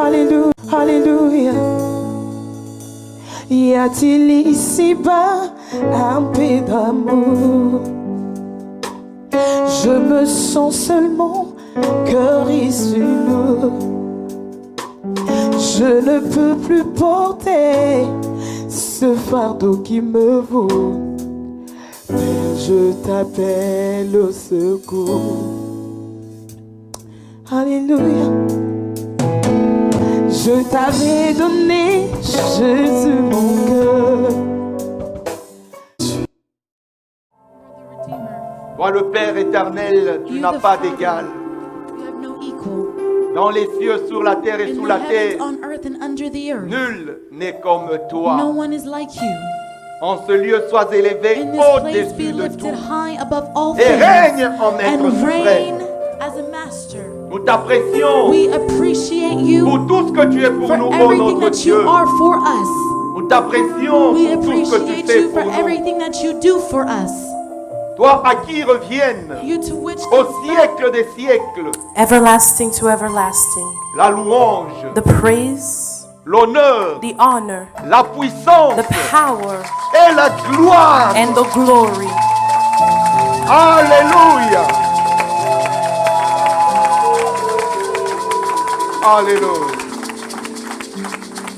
Alléluia, Alléluia. Y a-t-il ici-bas un peu d'amour? Je me sens seulement cœur issu. Je ne peux plus porter ce fardeau qui me vaut. Père, je t'appelle au secours. Alléluia. Je t'avais donné, Jésus, mon cœur. Toi, le Père éternel, tu n'as pas d'égal. Dans les cieux, sur la terre et sous la terre, nul n'est comme toi. En ce lieu, sois élevé au-dessus de tout et règne en maître suprême. Nous t'apprécions pour tout ce que tu es pour nous, ô notre Dieu. Nous t'apprécions pour tout ce que tu fais pour nous. Toi à qui reviennent au siècle des siècles everlasting to everlasting, la louange, the praise, l'honneur, the honor, la puissance the power, et la gloire. and the glory. Alléluia. Alléluia.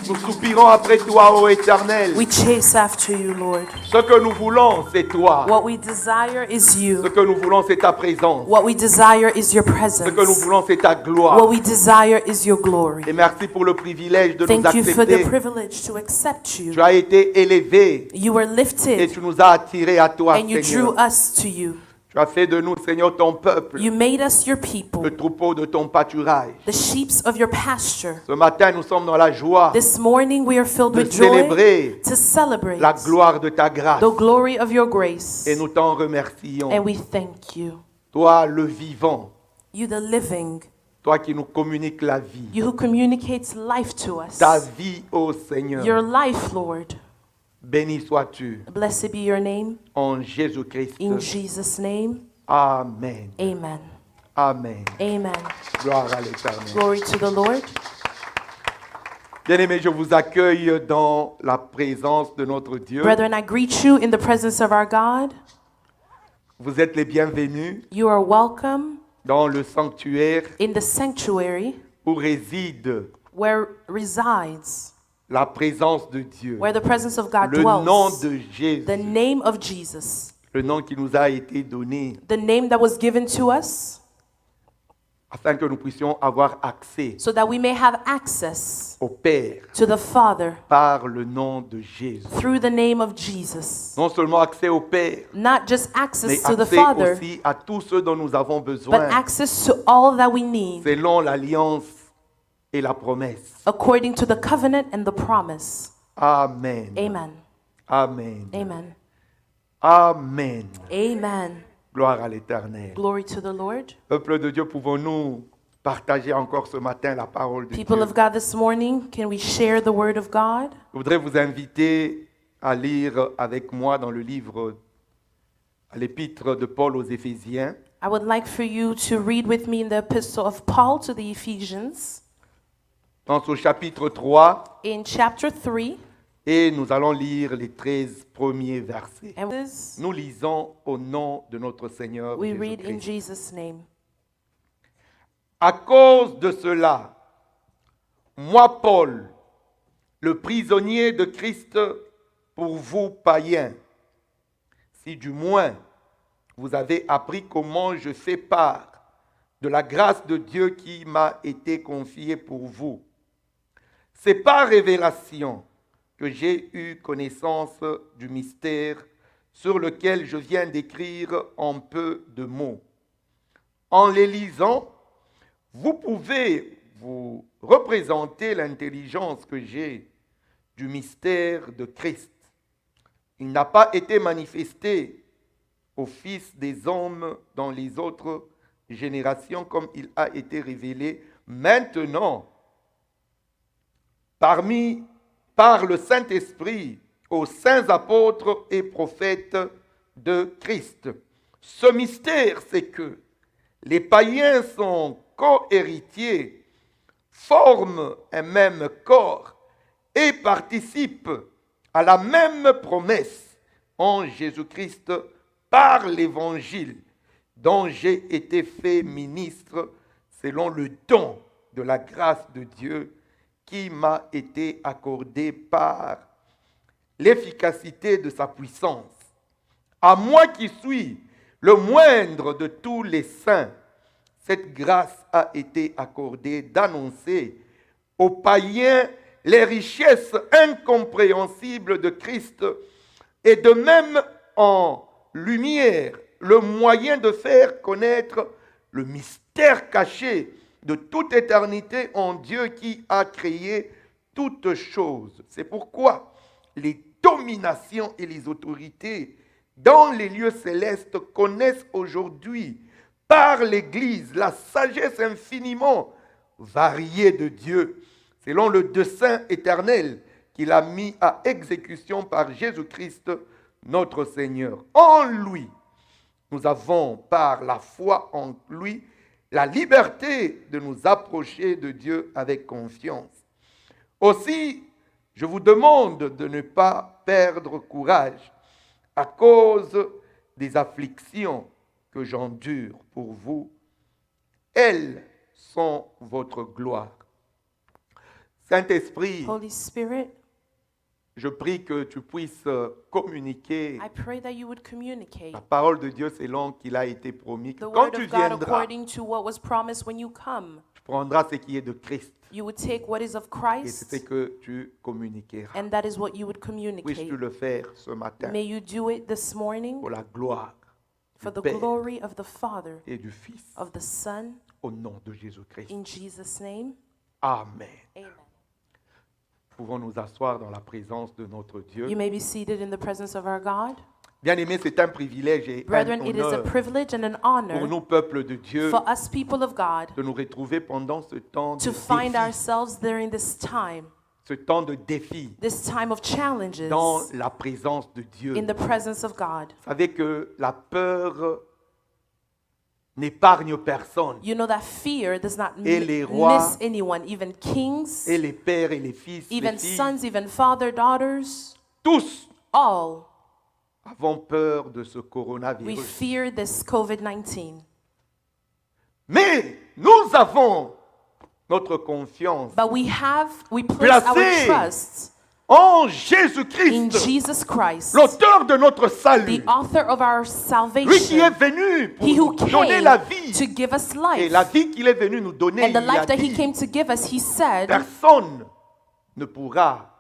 Nous soupirons après toi, ô Éternel. We chase after you, Lord. Ce que nous voulons, c'est toi. What we desire is Ce you. que nous voulons, c'est ta présence. What we desire is your Ce que nous presence. voulons, c'est ta gloire. What we desire is your glory. Et merci pour le privilège de nous Thank you for the accepter. privilege to accept you. Tu as été élevé You were et lifted tu nous as attirés à toi, and you Seigneur. drew us to you. Tu as fait de nous, Seigneur, ton peuple, You made us your people, le troupeau de ton pâturage. the sheep of your pasture. Ce matin, nous sommes dans la joie This morning we are filled de with joy célébrer to celebrate la gloire de ta grâce. the glory of your grace. Et nous t'en remercions. And we thank you. Toi, le vivant, You the living, toi qui nous communiques la vie. you who communicates life to us. Ta vie, ô Seigneur. Your life, Lord. Béni sois-tu Blessed be your name. en Jésus-Christ. In Jesus' name, Amen. amen. Amen. Amen. Gloire à l'Éternel. Glory to the Lord. Bien-aimés, je vous accueille dans la présence de notre Dieu. Brethren, I greet you in the presence of our God. Vous êtes les bienvenus You are welcome dans le sanctuaire in the sanctuary où réside where resides, la présence de Dieu. where the presence of God Le nom dwells. de Jésus, The name of Jesus. le nom qui nous a été donné The name that was given to us afin que nous puissions avoir accès so that we may have access au Père to the Father par le nom de Jésus. through the name of Jesus. Non seulement accès au Père, Not just mais access to the accès Father, aussi à tous ceux dont nous avons but besoin access to all that we need selon l'alliance et la promesse. according to the covenant and the promise. Amen. Amen. Amen. Amen. Amen. Amen. Gloire à l'Éternel. Glory to the Lord. Peuple de Dieu, pouvons-nous partager encore ce matin la parole de People Dieu? of God, this morning, can we share the word of God? Je voudrais vous inviter à lire avec moi dans le livre, à l'épître de Paul aux Éphésiens, I would like for you to read with me in the epistle of Paul to the Ephesians dans ce chapitre 3, in chapter 3. et nous allons lire les 13 premiers versets. And this Nous lisons au nom de notre Seigneur we read in Jésus-Christ. Jesus' name. À cause de cela, moi, Paul, le prisonnier de Christ pour vous, païens, si du moins vous avez appris comment je fais part de la grâce de Dieu qui m'a été confiée pour vous. C'est par révélation que j'ai eu connaissance du mystère sur lequel je viens d'écrire en peu de mots. En les lisant, vous pouvez vous représenter l'intelligence que j'ai du mystère de Christ. Il n'a pas été manifesté aux fils des hommes dans les autres générations comme il a été révélé maintenant par le Saint-Esprit aux saints apôtres et prophètes de Christ. Ce mystère, c'est que les païens sont co-héritiers forment un même corps et participent à la même promesse en Jésus-Christ par l'Évangile, dont j'ai été fait ministre selon le don de la grâce de Dieu qui m'a été accordé par l'efficacité de sa puissance. À moi qui suis le moindre de tous les saints, cette grâce a été accordée d'annoncer aux païens les richesses incompréhensibles de Christ et de même en lumière le moyen de faire connaître le mystère caché de toute éternité en Dieu qui a créé toutes choses. C'est pourquoi les dominations et les autorités dans les lieux célestes connaissent aujourd'hui par l'Église la sagesse infiniment variée de Dieu, selon le dessein éternel qu'il a mis à exécution par Jésus-Christ, notre Seigneur. En lui, nous avons, par la foi en lui, la liberté de nous approcher de Dieu avec confiance. Aussi, je vous demande de ne pas perdre courage à cause des afflictions que j'endure pour vous. Elles sont votre gloire. Saint-Esprit, Holy Spirit, je prie que tu puisses communiquer I pray that you would communicate la parole de Dieu selon qu'il a été promis. the Quand word tu of God viendras, according to what was promised when you come. tu prendras ce qui est de Christ You would take what is of et c'est ce Christ, que tu communiqueras. and that is what you would Puisses-tu communicate. le faire ce matin May you do it this morning pour la gloire for du the Père glory of the Father, et du Fils, of the Son, au nom de Jésus-Christ. in Jesus' name. Amen. Amen. Pouvons nous asseoir dans la présence de notre Dieu. You may be seated in the presence of our God. Bien-aimés, c'est un privilège et un Brethren, it is a honneur privilege and an pour honor nous, peuple de Dieu, for us people of God de nous retrouver pendant ce temps de to find défi, ourselves during this time of challenges dans la présence de Dieu. in the presence of God. Vous savez que la peur n'épargne personne. You know that fear does not Et les rois, miss anyone, even kings, Et les pères et les fils, even les filles, sons, even father, daughters, tous all. avons peur de ce We coronavirus. fear this COVID-19. Mais nous avons notre confiance But we place our Placé trust en in Jésus-Christ, Jesus Christ, l'auteur de notre the salut. author of our Lui qui est salvation, venu pour he who nous donner came la vie. to give us Et life. la vie qu'il est venu nous donner, And the il a life that he dit, came to give us, he said, personne ne pourra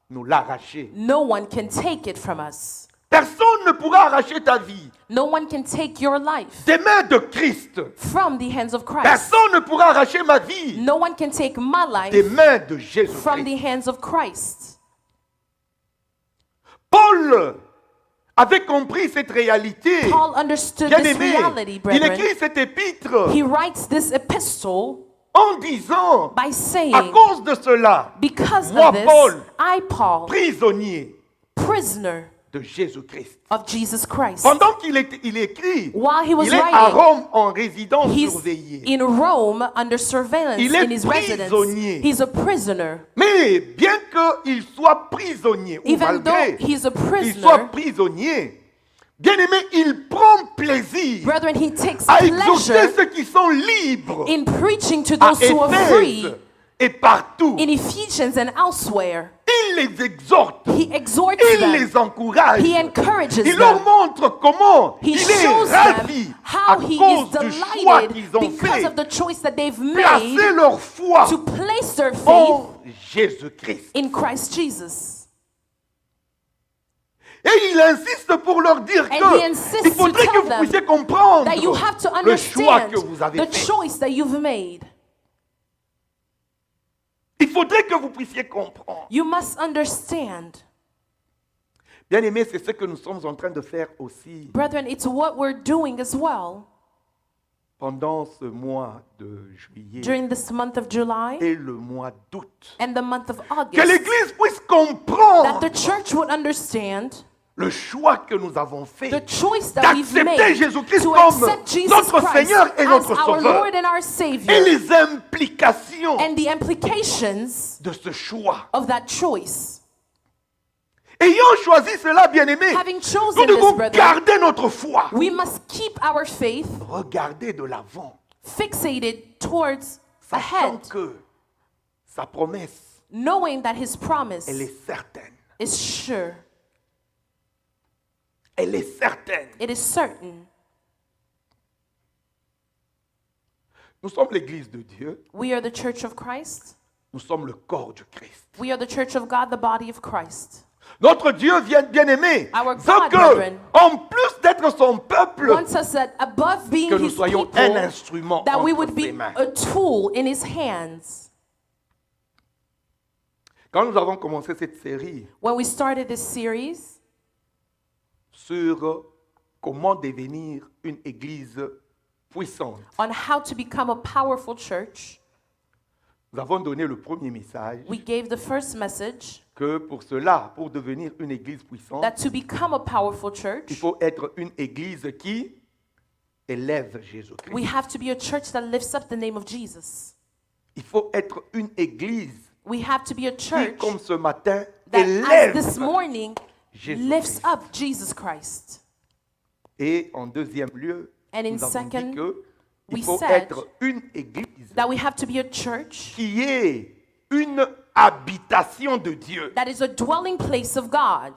nous l'arracher. no one can take it from us. Personne ne pourra arracher ta vie No one can take your life des mains de Christ. from the hands of Christ. Personne ne pourra arracher ma vie No one can take my des life mains de from the Jésus-Christ. hands of Christ. Paul avait compris cette réalité. Paul understood Bien this aimé, reality, il brethren. écrit cette épître He writes this epistle en disant, by à saying, cause de cela, because moi, of this, Paul, I, Paul, prisonnier prisoner de Jésus-Christ. of Jesus Christ. Pendant qu'il écrit, While he was il est à writing, Rome en résidence he's surveillée. in Rome under surveillance Il est in his residence. prisonnier. He's a prisoner. Mais bien qu'il soit prisonnier, ou Even though malgré he's a qu'il soit prisoner, prisonnier, bien aimé, il prend plaisir brethren, he takes à exhorter pleasure ceux qui sont libres in preaching to à those who are free Éphèse et partout. in Ephesians and elsewhere. Il les exhorte, He exhorts il them. les encourage, He encourages il leur them. montre comment He il shows est ravi them à how he is cause du choix qu'ils delighted ont because fait, of the choice that they've placer made leur foi to place their faith en Jésus-Christ. in Christ Jesus. Et il insiste pour leur dire And he insists qu'il faudrait to que tell vous them puissiez comprendre That you have to le choix understand que vous avez the fait. choice that you've made. Il faudrait que vous puissiez comprendre. You must understand. Bien aimé, c'est ce que nous sommes en train de faire aussi Brethren, it's what we're doing as well pendant ce mois de juillet during this month of July et le mois d'août. and the month of Que August. l'Église puisse That comprendre the church would understand le choix que nous avons fait The choice that we've d'accepter made Jésus-Christ to comme accept Jesus notre Christ Seigneur et as notre our Sauveur. Lord and our Et Savior, les implications and the implications de ce choix. of that choice. Ayant choisi cela, bien-aimés, Having nous chosen devons this, brethren, garder notre foi. we must keep our faith Regarder de l'avant, fixated towards sachant ahead, que sa promesse, knowing that His promise elle est certaine. is sure. Elle est certaine. It is certain. Nous sommes l'Église de Dieu. We are the church of Christ. Nous sommes le corps du Christ. We are the church of God, the body of Christ. Notre Dieu vient bien-aimé. Our Ce God, que, brethren, en plus d'être son peuple, wants us that above being que nous His soyons people, un instrument that we entre would ses be mains. a tool in His hands. Quand nous avons commencé cette série When we started this series sur comment devenir une église puissante, on how to become a powerful church, nous avons donné le premier message we gave the first message que pour cela, pour devenir une église puissante, that to become a powerful il church, faut être une église qui élève Jésus-Christ. we have to be a church that lifts up the name of Jesus. Il faut être une église We have to be a qui, church comme ce matin, that, as élève this morning, Jésus-Christ. lifts up Jesus Christ. Et en deuxième lieu, And in nous avons second, dit que il we faut said être une église That we have to be a church qui est une habitation de Dieu. that is a dwelling place of God.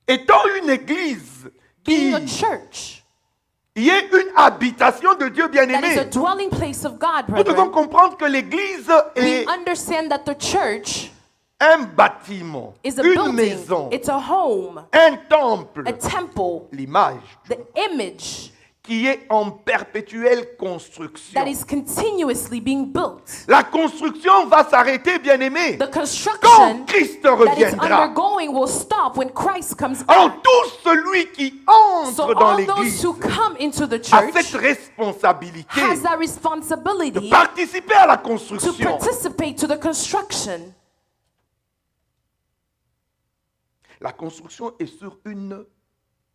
Étant une église qui Being a church est une habitation de Dieu that is a bien-aimé, dwelling place of God, nous devons brethren. comprendre que l'église We est understand that the church un bâtiment, is a une building. maison, It's a home, un temple, a temple, l'image the image qui est en perpétuelle construction. that is continuously being built. La construction va s'arrêter, bien-aimé, The quand construction Christ that is reviendra. undergoing will stop when Christ comes Alors back. tout celui qui entre So dans all those l'église who come into the a cette church responsabilité has that de responsibility participer à la to construction. participate to the construction. La construction est sur une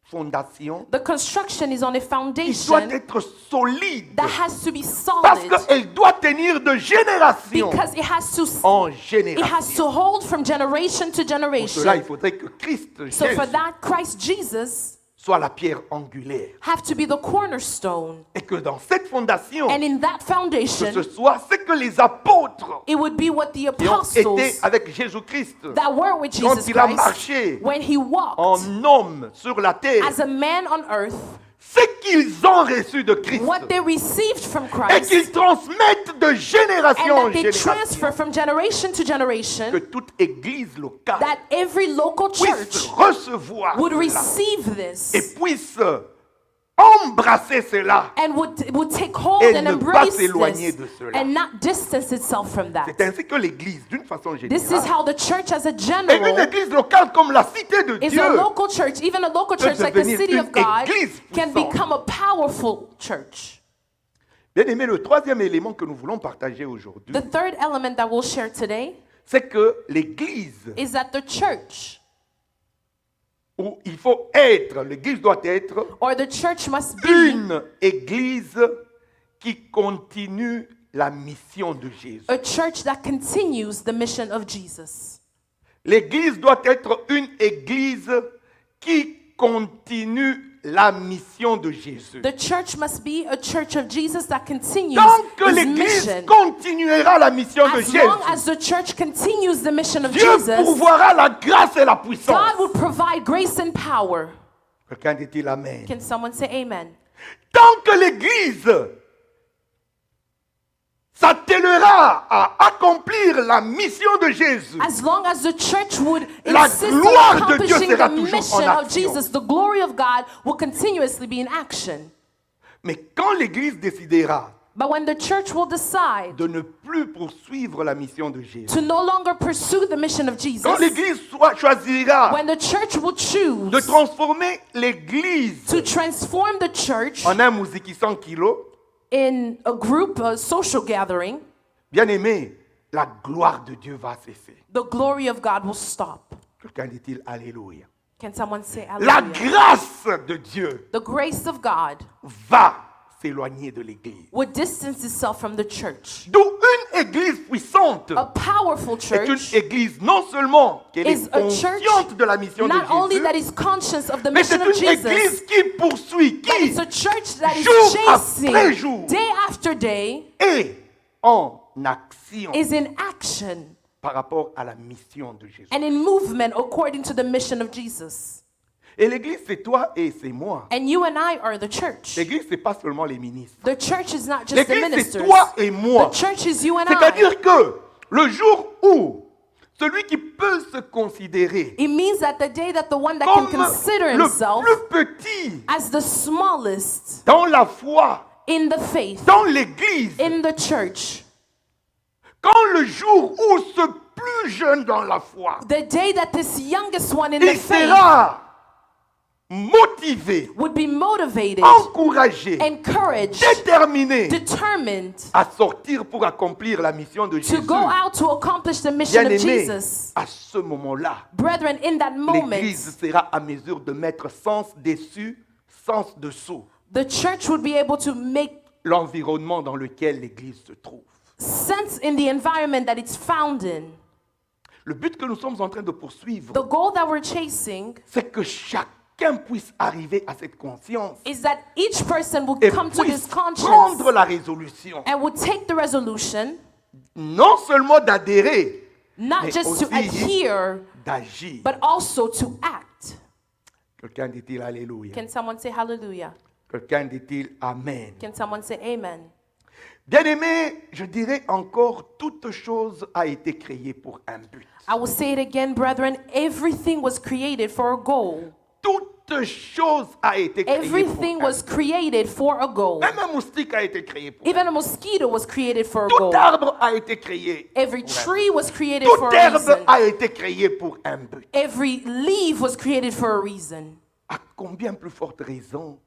fondation The construction is on a qui doit foundation être solide that has to be parce solid qu'elle doit tenir de génération because it en has to génération. hold from generation to Pour cela, il generation. faudrait que Christ So for Jésus that, Christ Jesus soit la pierre angulaire have to be the cornerstone. et que dans cette fondation, And in that que ce foundation, soit ce que les apôtres it would be what the qui ont été apostles avec Jésus-Christ that were with quand Jesus il a Christ, marché when he walked en homme sur la terre, as a man on earth, ce qu'ils ont reçu de Christ what they received from et Christ, qu'ils transmettent de génération and en that they génération. transfer from generation to Que generation, toute église locale that every local puisse church recevoir would cela receive this et puisse embrasser cela. and would take hold Et and ne pas embrace s'éloigner this de cela. and not distance itself from that. C'est ainsi que l'église, d'une façon This is générale, how the church as a et une general église locale comme la cité de is Dieu, a local church, even a local peut church like the devenir city une of God église can puissante. become a powerful church. Bien aimé, le troisième élément que nous voulons partager aujourd'hui, The third element that we'll share today c'est que l'église, is that the church où il faut être, l'église doit être or the church must be une église qui continue la mission de Jésus. a church that continues the mission of Jesus. L'église doit être une église qui continue la mission de Jésus. The church must be a church of Jesus that continues Tant que his l'église mission. continuera la mission de As long Jésus, as the church continues the mission of Dieu Jesus, pourvoira la grâce et la puissance. God will provide grace and power. Quelqu'un dit-il Amen? Can someone say amen? Tant que l'église s'attellera à accomplir la mission de Jésus, As long as the church would La insist on gloire de Dieu accomplishing sera the toujours mission en of action. Jesus, the glory of God will continuously be in action. mais quand l'église décidera But when the church will decide de ne plus poursuivre la mission de Jésus, to no longer pursue the mission of Jesus, quand l'église choisira when the church will choose de transformer l'église to transform the church en un mousiki 100 kilos, in a group, a social gathering, bien aimé, la gloire de Dieu va cesser. the glory of God will stop. Quelqu'un dit-il Alléluia. Can someone say La hallelujah? grâce de Dieu The grace of God va s'éloigner de l'Église. would distance itself from the church. D'où une Église puissante A powerful est une church Église non seulement qu'elle is est a church consciente de la mission de not only Jésus, that is conscious of the mais c'est mission of une Église Jesus, qui poursuit, but qui it's a church that is jour chasing après jour day after day, est en action is in action par rapport à la mission de Jésus. and in movement according to the mission of Jesus. Et l'Église, c'est toi et c'est moi. And you and I are the church. L'Église, c'est pas seulement les ministres. The church is not just the L'Église, c'est ministers. toi et moi. The church is you and I. C'est-à-dire que le jour où celui qui peut se considérer It means that the day that the one that can comme consider le himself plus petit as the smallest dans la foi, in the faith, dans l'Église, in the church, quand le jour où ce plus jeune dans la foi, the day that this youngest one in the il faith sera motivé, would be motivated, encouragé, encouraged, déterminé determined à sortir pour accomplir la mission de to Jésus. go out to accomplish the mission of Bien-aimé, Jesus. à ce moment-là, Brethren, in that moment, l'Église sera à mesure de mettre sens dessus, sens dessous the church would be able to make l'environnement dans lequel l'Église se trouve. sense in the environment that it's found in. Le but que nous sommes en train de poursuivre, The goal that we're chasing c'est que chacun puisse arriver à cette conscience is that each person will et come to puisse this conscience prendre la résolution, and will take the resolution non seulement d'adhérer, not mais just to aussi adhere, d'agir. but also to act. Quelqu'un dit-il Alléluia. Can someone say hallelujah? Quelqu'un dit-il Amen. Can someone say amen? Bien-aimé, je dirais encore, toute chose a été créée pour un but. I will say it again, brethren. Everything was created for a goal. Toute chose a été créée Everything pour un was created for a goal. but. Même un moustique a été créé pour un Even a mosquito was created for a but. goal. Tout arbre a été créé Every pour un tree was created but. for Toute a herbe reason. a été créée pour un but. Every leaf was created for a reason. À combien plus forte raison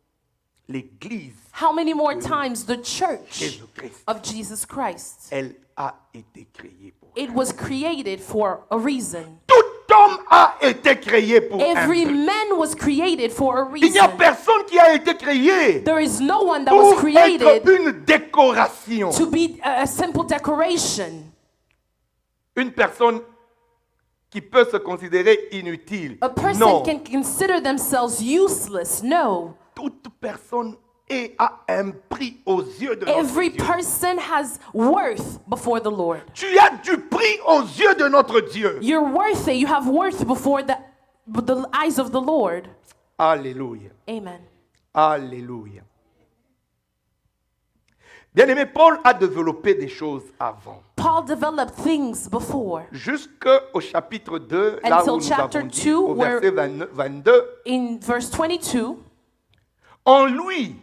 l'Église How many more times the church Jésus-Christ, of Jesus Christ? elle a été créée pour. It was created for a reason. Tout homme a été créé pour Every un but. man was created for a Il n'y a reason. personne qui a été créé There is no one that was pour created être une décoration. to be a simple decoration. Une personne qui peut se considérer inutile. A person Non, can consider themselves useless. No. toute personne a un prix aux yeux de notre Every Dieu. person has worth before the Lord. Tu as du prix aux yeux de notre Dieu. You're worthy. You have worth before the eyes of the Lord. Alléluia. Amen. Alléluia. Bien-aimé, Paul a développé des choses avant. Paul developed things before. Jusqu'au chapitre 2, là Until où nous chapter avons dit, 2, au where- verset 22, In verse 22, en lui,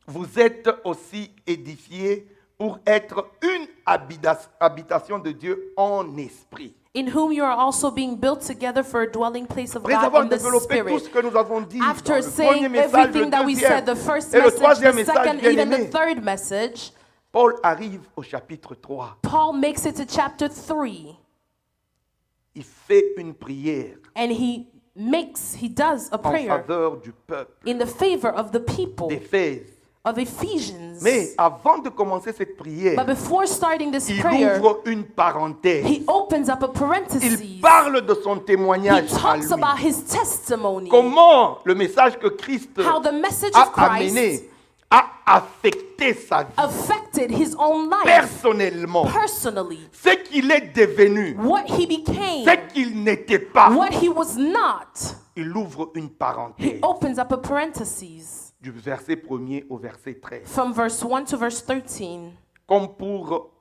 vous êtes aussi édifiés pour être une habitation de Dieu en esprit. in whom you are also being built together for a dwelling place of Après God avoir in the développé tout ce Spirit. que nous avons dit dans After le saying premier message, le everything that we deuxième said, the first et le message, troisième the message, second, even bien-aimé, the third message, Paul arrive au chapitre 3. Paul makes it to chapter 3, Il fait une prière and he does a en prayer faveur du peuple in the favor of the people d'Éphèse. of Ephesians. Mais avant de commencer cette prière, But before starting this il prayer, ouvre une parenthèse. he opens up a Il parenthesis. parle de son He témoignage à talks lui. about his testimony. Comment le message que Christ How the message a of Christ amené a affecté sa vie affected his own life personnellement. personally. Ce qu'il est devenu, What he became, ce qu'il n'était pas. what he was not. Il ouvre une He parenthèse opens up a parenthesis du verset 1er au verset 13. from verse 1 to verse 13, Comme pour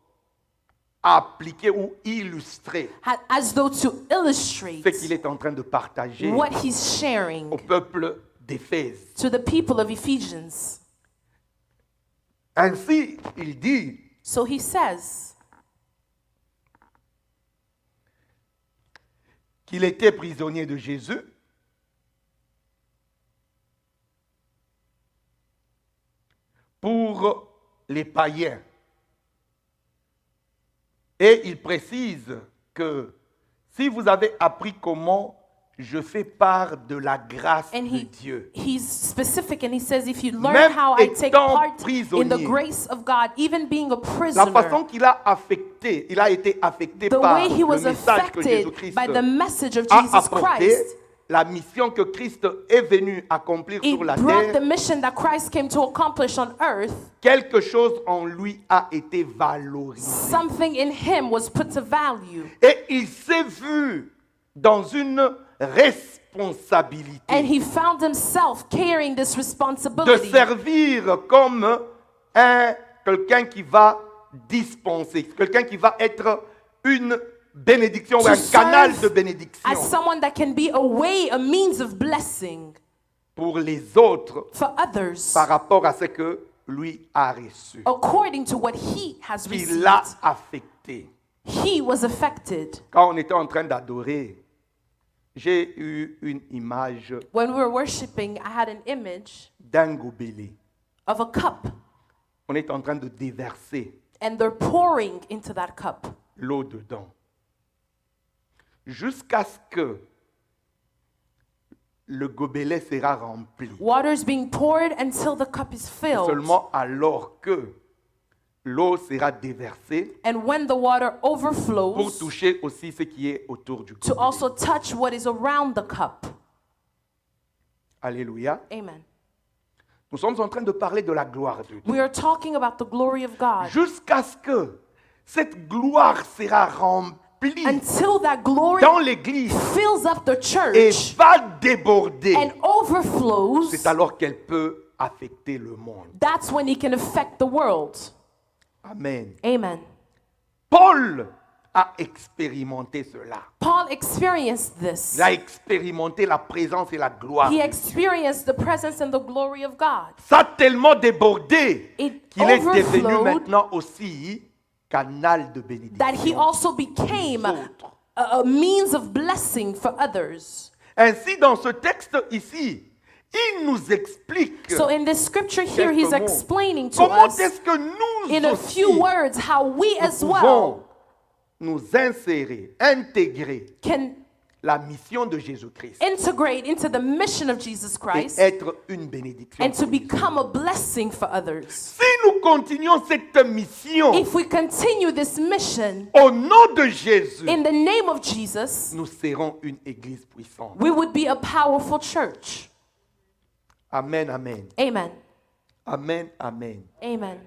appliquer ou illustrer as though to illustrate ce qu'il est en train de partager what he's sharing au peuple d'Éphèse. to the people of Ephesians. Ainsi, il dit, So he says qu'il était prisonnier de Jésus pour les païens. Et il précise que si vous avez appris comment je fais part de la grâce And de Dieu. he's specific and he says, if you learn Même how I take étant part in the prisonnier, grace of God, even being a La prisoner, façon qu'il a affecté, il a été affecté the par way he le was message que affected Jésus-Christ by the message of a Jesus apporté, Christ, la mission que Christ est venu accomplir it sur la brought the terre, mission that Christ came to accomplish on earth. quelque chose en lui a été valorisé. Something in him was put to value. Et il s'est vu dans une responsabilité And he found himself carrying this de responsibility servir comme quelqu'un qui va dispenser, quelqu'un qui va être une bénédiction ou To un canal serve de bénédiction as someone that can be a way, a means of blessing pour les autres for others par rapport à ce que lui a reçu. according to what he has Il received. l'a affecté. He was affected. Quand on était en train d'adorer, j'ai eu une image When we were worshiping, I had an image d'un gobelet. of a cup, On est en train de déverser and they're pouring into that cup l'eau dedans. Jusqu'à ce que le gobelet sera rempli. water's being poured until the cup is filled. Seulement alors que l'eau sera déversée And when the water pour overflows, toucher aussi ce qui est autour du to gobelet. also touch what is around the cup. Alléluia. Amen. Nous sommes en train de parler de la gloire de Dieu. We are talking about the glory of God. Jusqu'à ce que cette gloire sera remplie Until that glory dans l'église fills up the et church va déborder, and overflows, c'est alors qu'elle peut affecter le monde. that's when it can affect the world. Amen. Amen. Paul a expérimenté cela. Paul experienced this. Il a expérimenté la présence et la gloire. He experienced the presence and the glory of God. Ça a tellement débordé It qu'il est devenu overflowed maintenant aussi canal de bénédiction. that he also became Autres. a means of blessing for others. Ainsi, dans ce texte ici, il nous explique So in this scripture here, quelques he's mots. explaining to Comment us est-ce que nous in a aussi, few words how we as nous well pouvons nous insérer, intégrer can la mission de Jésus-Christ integrate into the mission of Jesus et Christ être une bénédiction. and to pour les autres. become a blessing for others. Si nous continuons cette mission If we continue this mission au nom de Jésus, in the name of Jesus, nous serons une église puissante. we would be a powerful church. Amen, amen. Amen. Amen, amen. Amen.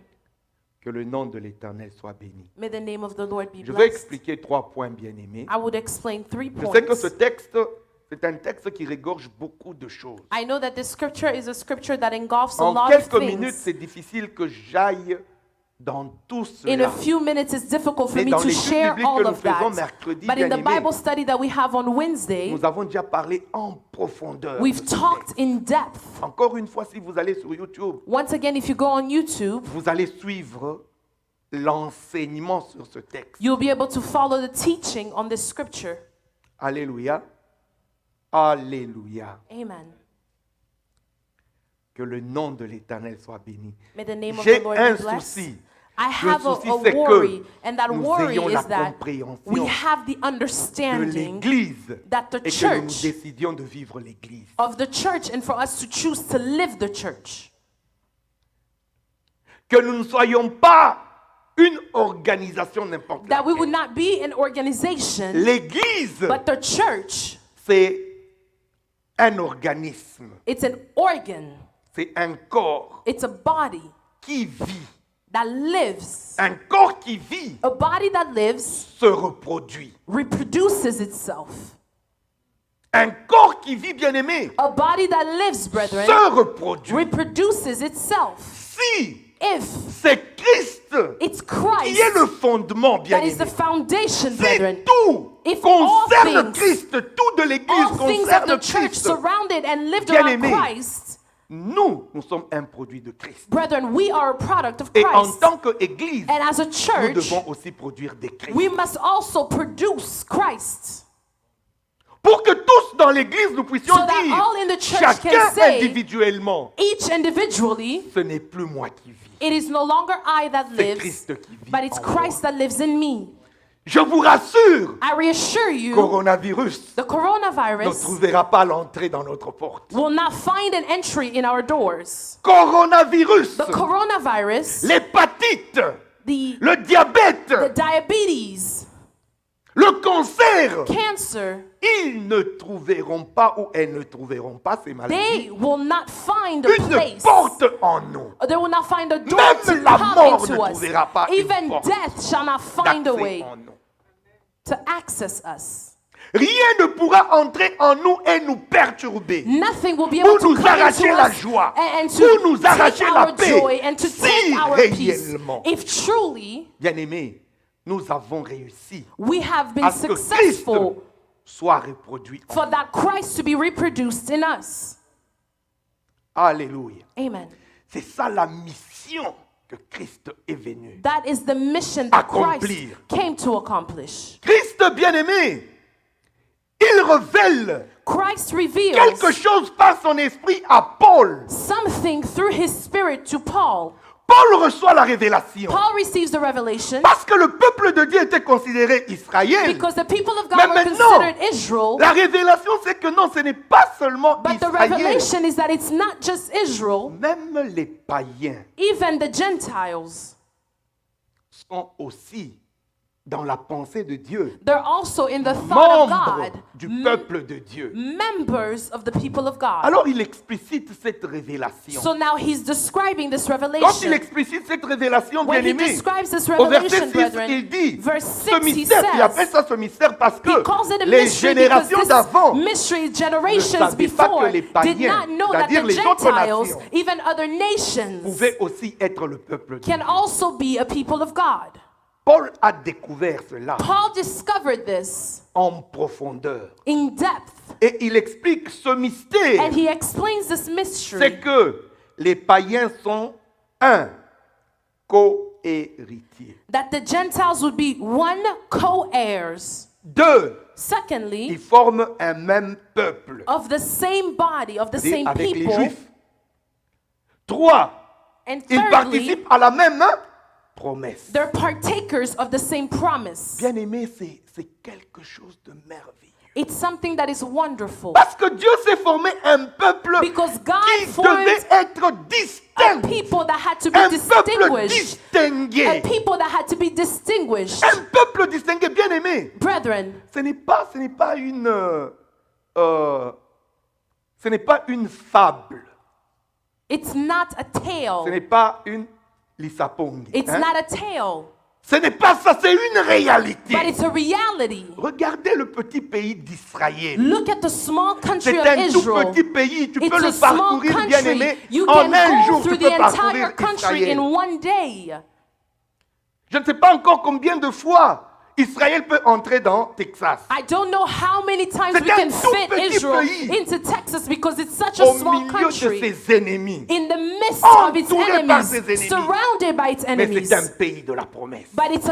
Que le nom de l'Éternel soit béni. May the name of the Lord be Je vais blessed. expliquer 3 points bien-aimés. I would explain 3 Je sais que ce points. texte, c'est un texte qui regorge beaucoup de choses. I know that this scripture is a scripture that engulfs a En lot of quelques minutes, things. c'est difficile que j'aille dans tout In a cela. few minutes, it's difficult for Mais me dans to l'étude share biblique que all nous of faisons that. mercredi, But in the bien-aimés, Bible study that we have on Wednesday, nous avons déjà parlé en profondeur. we've de ce talked texte. in depth. Encore une fois, si vous allez sur YouTube, Once again, if you go on YouTube, vous allez suivre l'enseignement sur ce texte. you'll be able to follow the teaching on this scripture. Alléluia. Alléluia. Amen. Que le nom de l'Éternel soit béni. May the name of J'ai the Lord un be blessed. souci. I have Le souci, a c'est worry, que and that nous worry ayons la is that compréhension we have the de understanding l'Église that the et que nous church décidions de vivre l'Église. of the church and for us to choose to live the church. Que nous ne soyons pas une organisation n'importe That we would laquelle. not be an organization, L'Église, but the church, c'est un organisme, it's an organ, c'est un corps it's a body qui vit. that lives. Un corps qui vit A body that lives se reproduit. reproduces itself. Un corps qui vit, bien aimé, A body that lives, brethren, se reproduit. reproduces itself. Si If c'est Christ it's qui est Christ le fondement, bien that is the aimé, foundation, si brethren, tout if concerne all things- Christ, tout de l'Église all things of the concerne church Christ, surrounded and lived Bien around aimé. Christ, nous sommes un produit de Christ. brethren, we are a product of Et en Christ. tant qu'Église, And as a nous church, devons aussi produire des Christ. we must also produce Christ. Pour que tous dans l'Église nous puissions So that dire, all in the church chacun can say, individuellement, Each individually, ce n'est plus moi qui vis, it is no longer I that c'est lives, Christ qui vit but it's en moi. Christ that lives in me. Je vous rassure, I reassure you, coronavirus the ne coronavirus trouvera pas l'entrée dans notre porte. will not find an entry in our doors. Coronavirus, The coronavirus, l'hépatite, the le diabète, diabetes, le cancer, cancer, ils ne trouveront pas ou elles ne trouveront pas ces they maladies will not find a une place. porte en nous. They will not find a door Même to la come mort into ne us. trouvera pas une Even porte death shall not find a d'accès way en nous. to access us. Rien ne pourra entrer en nous et nous perturber. Nothing will be Ou able to nous come arracher into la us joie. and Ou to nous take arracher la our paix. joy and to Si take our peace. réellement, If truly bien-aimés, nous avons réussi we have been à ce que Christ successful soit reproduit en for nous. that Christ to be reproduced in us. Alléluia. Amen. C'est ça la mission que Christ est venu. That is the mission that Christ Accomplir. came to accomplish. Christ bien-aimé, il révèle Christ reveals quelque chose par son esprit à Paul. something through his spirit to Paul. Paul reçoit la révélation. Paul receives the revelation Parce que le peuple de Dieu était considéré Israël. because the people of Mais God were maintenant, considered Israel. la révélation, c'est que non, ce n'est pas seulement But the Israël. revelation is that it's not just Israel, Même les païens even the Gentiles. sont aussi dans la pensée de Dieu. They're also in the thought of Membres God, du peuple de Dieu. members of the people of God. Alors il explicite cette révélation. So now he's describing this Quand il revelation. explicite cette révélation, When he bien-aimé, describes this au verset revelation, 6, brethren, il dit, verse ce 6, he mystère, il appelle says, ça ce mystère parce he que calls it a les mystery because générations this d'avant mystery ne generations savaient pas before que les did païens, not know that c'est-à-dire the les autres Gentiles, nations, even other nations, pouvaient aussi être le peuple de can Dieu. also be a people of God. Paul a découvert cela Paul discovered this en profondeur. in depth, Et il explique ce mystère. and he explains this C'est mystery que les païens sont un co-héritier. that the Gentiles would be one co-heirs. Deux, Secondly, ils forment un même peuple. of the same body, of the C'est-à-dire same avec les people. Juifs. Trois, And ils thirdly, participent à la même promesse. they're partakers of the same promise. Bien-aimé, c'est quelque chose de merveilleux. It's something that is wonderful. Parce que Dieu s'est formé un peuple Because God qui formed devait être A distinct. people that had to be Un peuple distinguished. A distingué. people that had to be distinguished. Un peuple distingué, bien-aimé. Brethren, Ce n'est pas une fable. it's not a Ce tale. n'est pas une lisapongi. It's hein. not a tale, Ce n'est pas ça, c'est une réalité. but it's a reality. Regardez le petit pays d'Israël. Look at the small country C'est of un tout Israel. petit pays. Tu It's peux a le small parcourir, bien-aimé. country. You En can un go jour, tu through peux the parcourir entire country Israël. in one day. Je ne sais pas encore combien de fois Israël peut entrer dans Texas. I don't know how many times C'est we un can tout fit petit Israel pays. into Texas because it's such a Au small milieu de country. ses ennemis. In the midst of its Entouré par ses enemies, ennemis. surrounded by its Mais enemies. c'est un pays de la promesse. But it's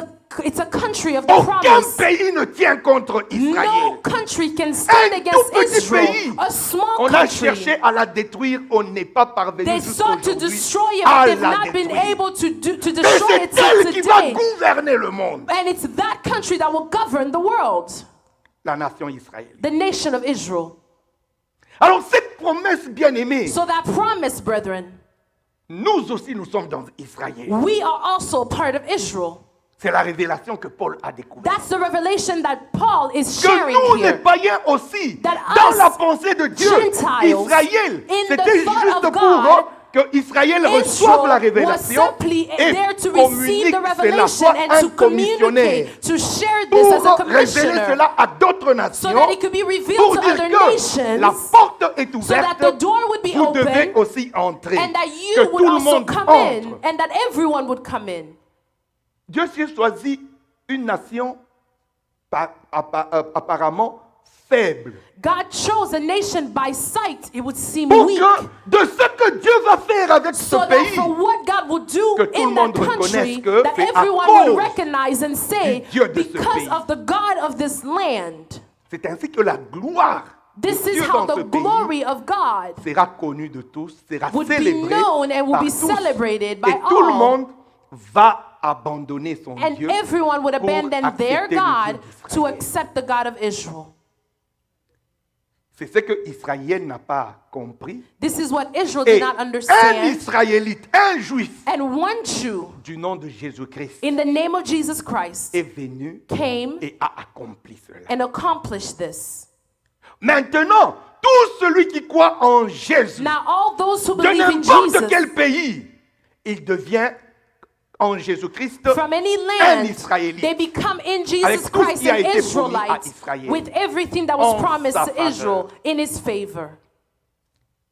a country of the Aucun promise. pays ne tient contre Israël. No country can stand Un against tout petit Israel. pays. A small On a country. cherché à la détruire, on n'est pas parvenu They jusqu'à sought to aujourd'hui destroy it, à but they've la not been détruire. able to Et destroy c'est it till elle qui va today. gouverner le monde, And it's that country that will govern the world, la nation israélienne. the nation of Israel. Alors cette promesse bien-aimée, So that promise, brethren, nous aussi nous sommes dans Israël. we are also part of Israel. C'est la révélation que Paul a découverte. That's the revelation that Paul is Que sharing nous, les here. païens aussi, That dans us, la pensée de Dieu, Gentiles, Israël, in the c'était thought juste of pour God, que Israël reçoive la Israel was révélation simply et there to receive communique the cela, revelation soit and un to commissionnaire, communicate, to share this as a pour révéler commissioner, cela à d'autres so nations, that it could be revealed pour to dire other que nations, la porte est so that ouverte, the door would be vous devez open, aussi entrer, and that que you tout would le also monde come entre. in, and that everyone would come in. Dieu s'est choisi une nation apparemment faible. God chose a nation by sight, it would seem Pour weak, que de ce que Dieu va faire avec so ce that pays, for what God will do que tout le in that monde reconnaisse country, que that c'est à everyone cause would recognize and say, du Dieu de ce because pays. of the God of this land. c'est ainsi que la gloire This de is Dieu how dans ce the pays glory of God sera connue de tous, sera would be célébrée known and will par be tous, celebrated by et tout le all. monde va abandonné son And Dieu everyone would pour abandon their accepter le God Dieu to d'Israël. accept the God of Israel. C'est ce que Israël n'a pas compris. This is what Israel Et did not un understand. Israélite, un juif And one Jew, du nom de Jésus-Christ in the name of Jesus Christ, est venu came et a accompli cela. and accomplished this. Maintenant, tout celui qui croit en Jésus, Now all those who de believe in n'importe Jesus quel pays, il devient en Jésus-Christ from any un land, Israélite. they become in Avec Jesus tout ce Christ qui a an été promis à Israelite Israël with everything that was en promised sa to faveur. Israel in his favor.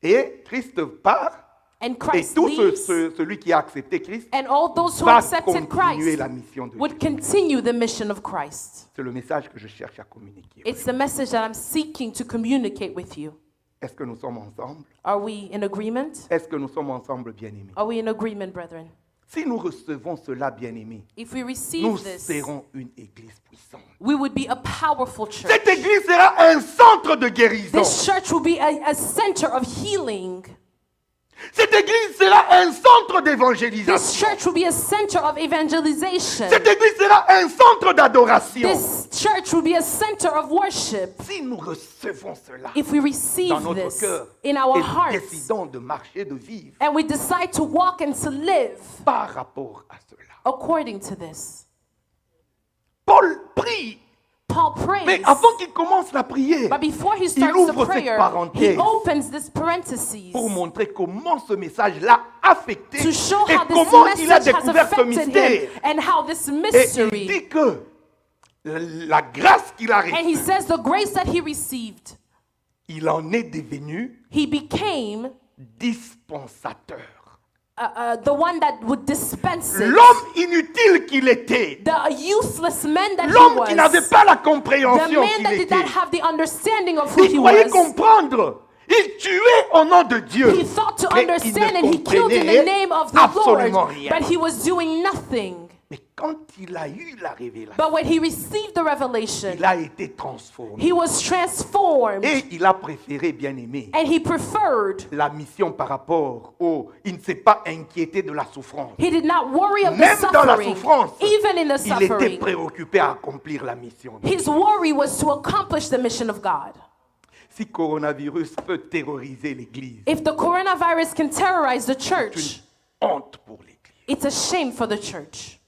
Et Christ part, And et Christ tout leaves, celui qui a accepté Christ and all those who va accepted continuer Christ la mission de would Dieu. continue the mission of Christ. C'est le message que je cherche à communiquer. It's the message that I'm seeking to communicate with you. Est-ce que nous sommes ensemble? Are we in agreement? Est-ce que nous sommes ensemble, bien-aimés? Are we in agreement, brethren? Si nous recevons cela, bien-aimés, If we nous receive this, serons une église puissante. we would be a powerful church. Cette église sera un centre de guérison. This church will be a center of healing. Cette église sera un centre This d'évangélisation. church will be a center of evangelization. Cette église sera un centre d'adoration. This church will be a center of worship. Si nous recevons cela If we dans receive notre this cœur in our et hearts décidons de marcher, de vivre and we decide to walk and to live par rapport à cela. according to this. Paul prie, Paul mais prays, avant qu'il commence la prière, but before he il starts the ouvre cette prayer, he parenthèse opens this parenthesis pour montrer comment ce message l'a affecté to show et how this comment il a message has découvert ce affected mystère. him and how this Et il mystery. dit que la grâce qu'il a And he reçue, says the grace that he received, il en est devenu he became dispensateur. the one that would dispense it. L'homme inutile qu'il était, The useless man that he l'homme qui n'avait was. pas la The compréhension man qu'il that did était, not have the understanding of who il he croyait was. comprendre. Il tuait au nom de Dieu. He thought to Mais il understand ne and he killed in the comprenait name of the absolument Lord, rien. but he was doing nothing. Mais quand il a eu la révélation, But when he received the revelation, il a été transformé. he was transformed Et il a préféré, bien aimé, and he preferred. la mission par rapport au... Il ne s'est pas inquiété de la souffrance. He did not worry of the Même dans la suffering, souffrance, even in the il était suffering. préoccupé à accomplir la mission. His worry was to accomplish the mission of God. Si coronavirus peut terroriser l'Église, If the coronavirus can terrorize the c'est church, une honte pour l'Église. it's a shame for the church.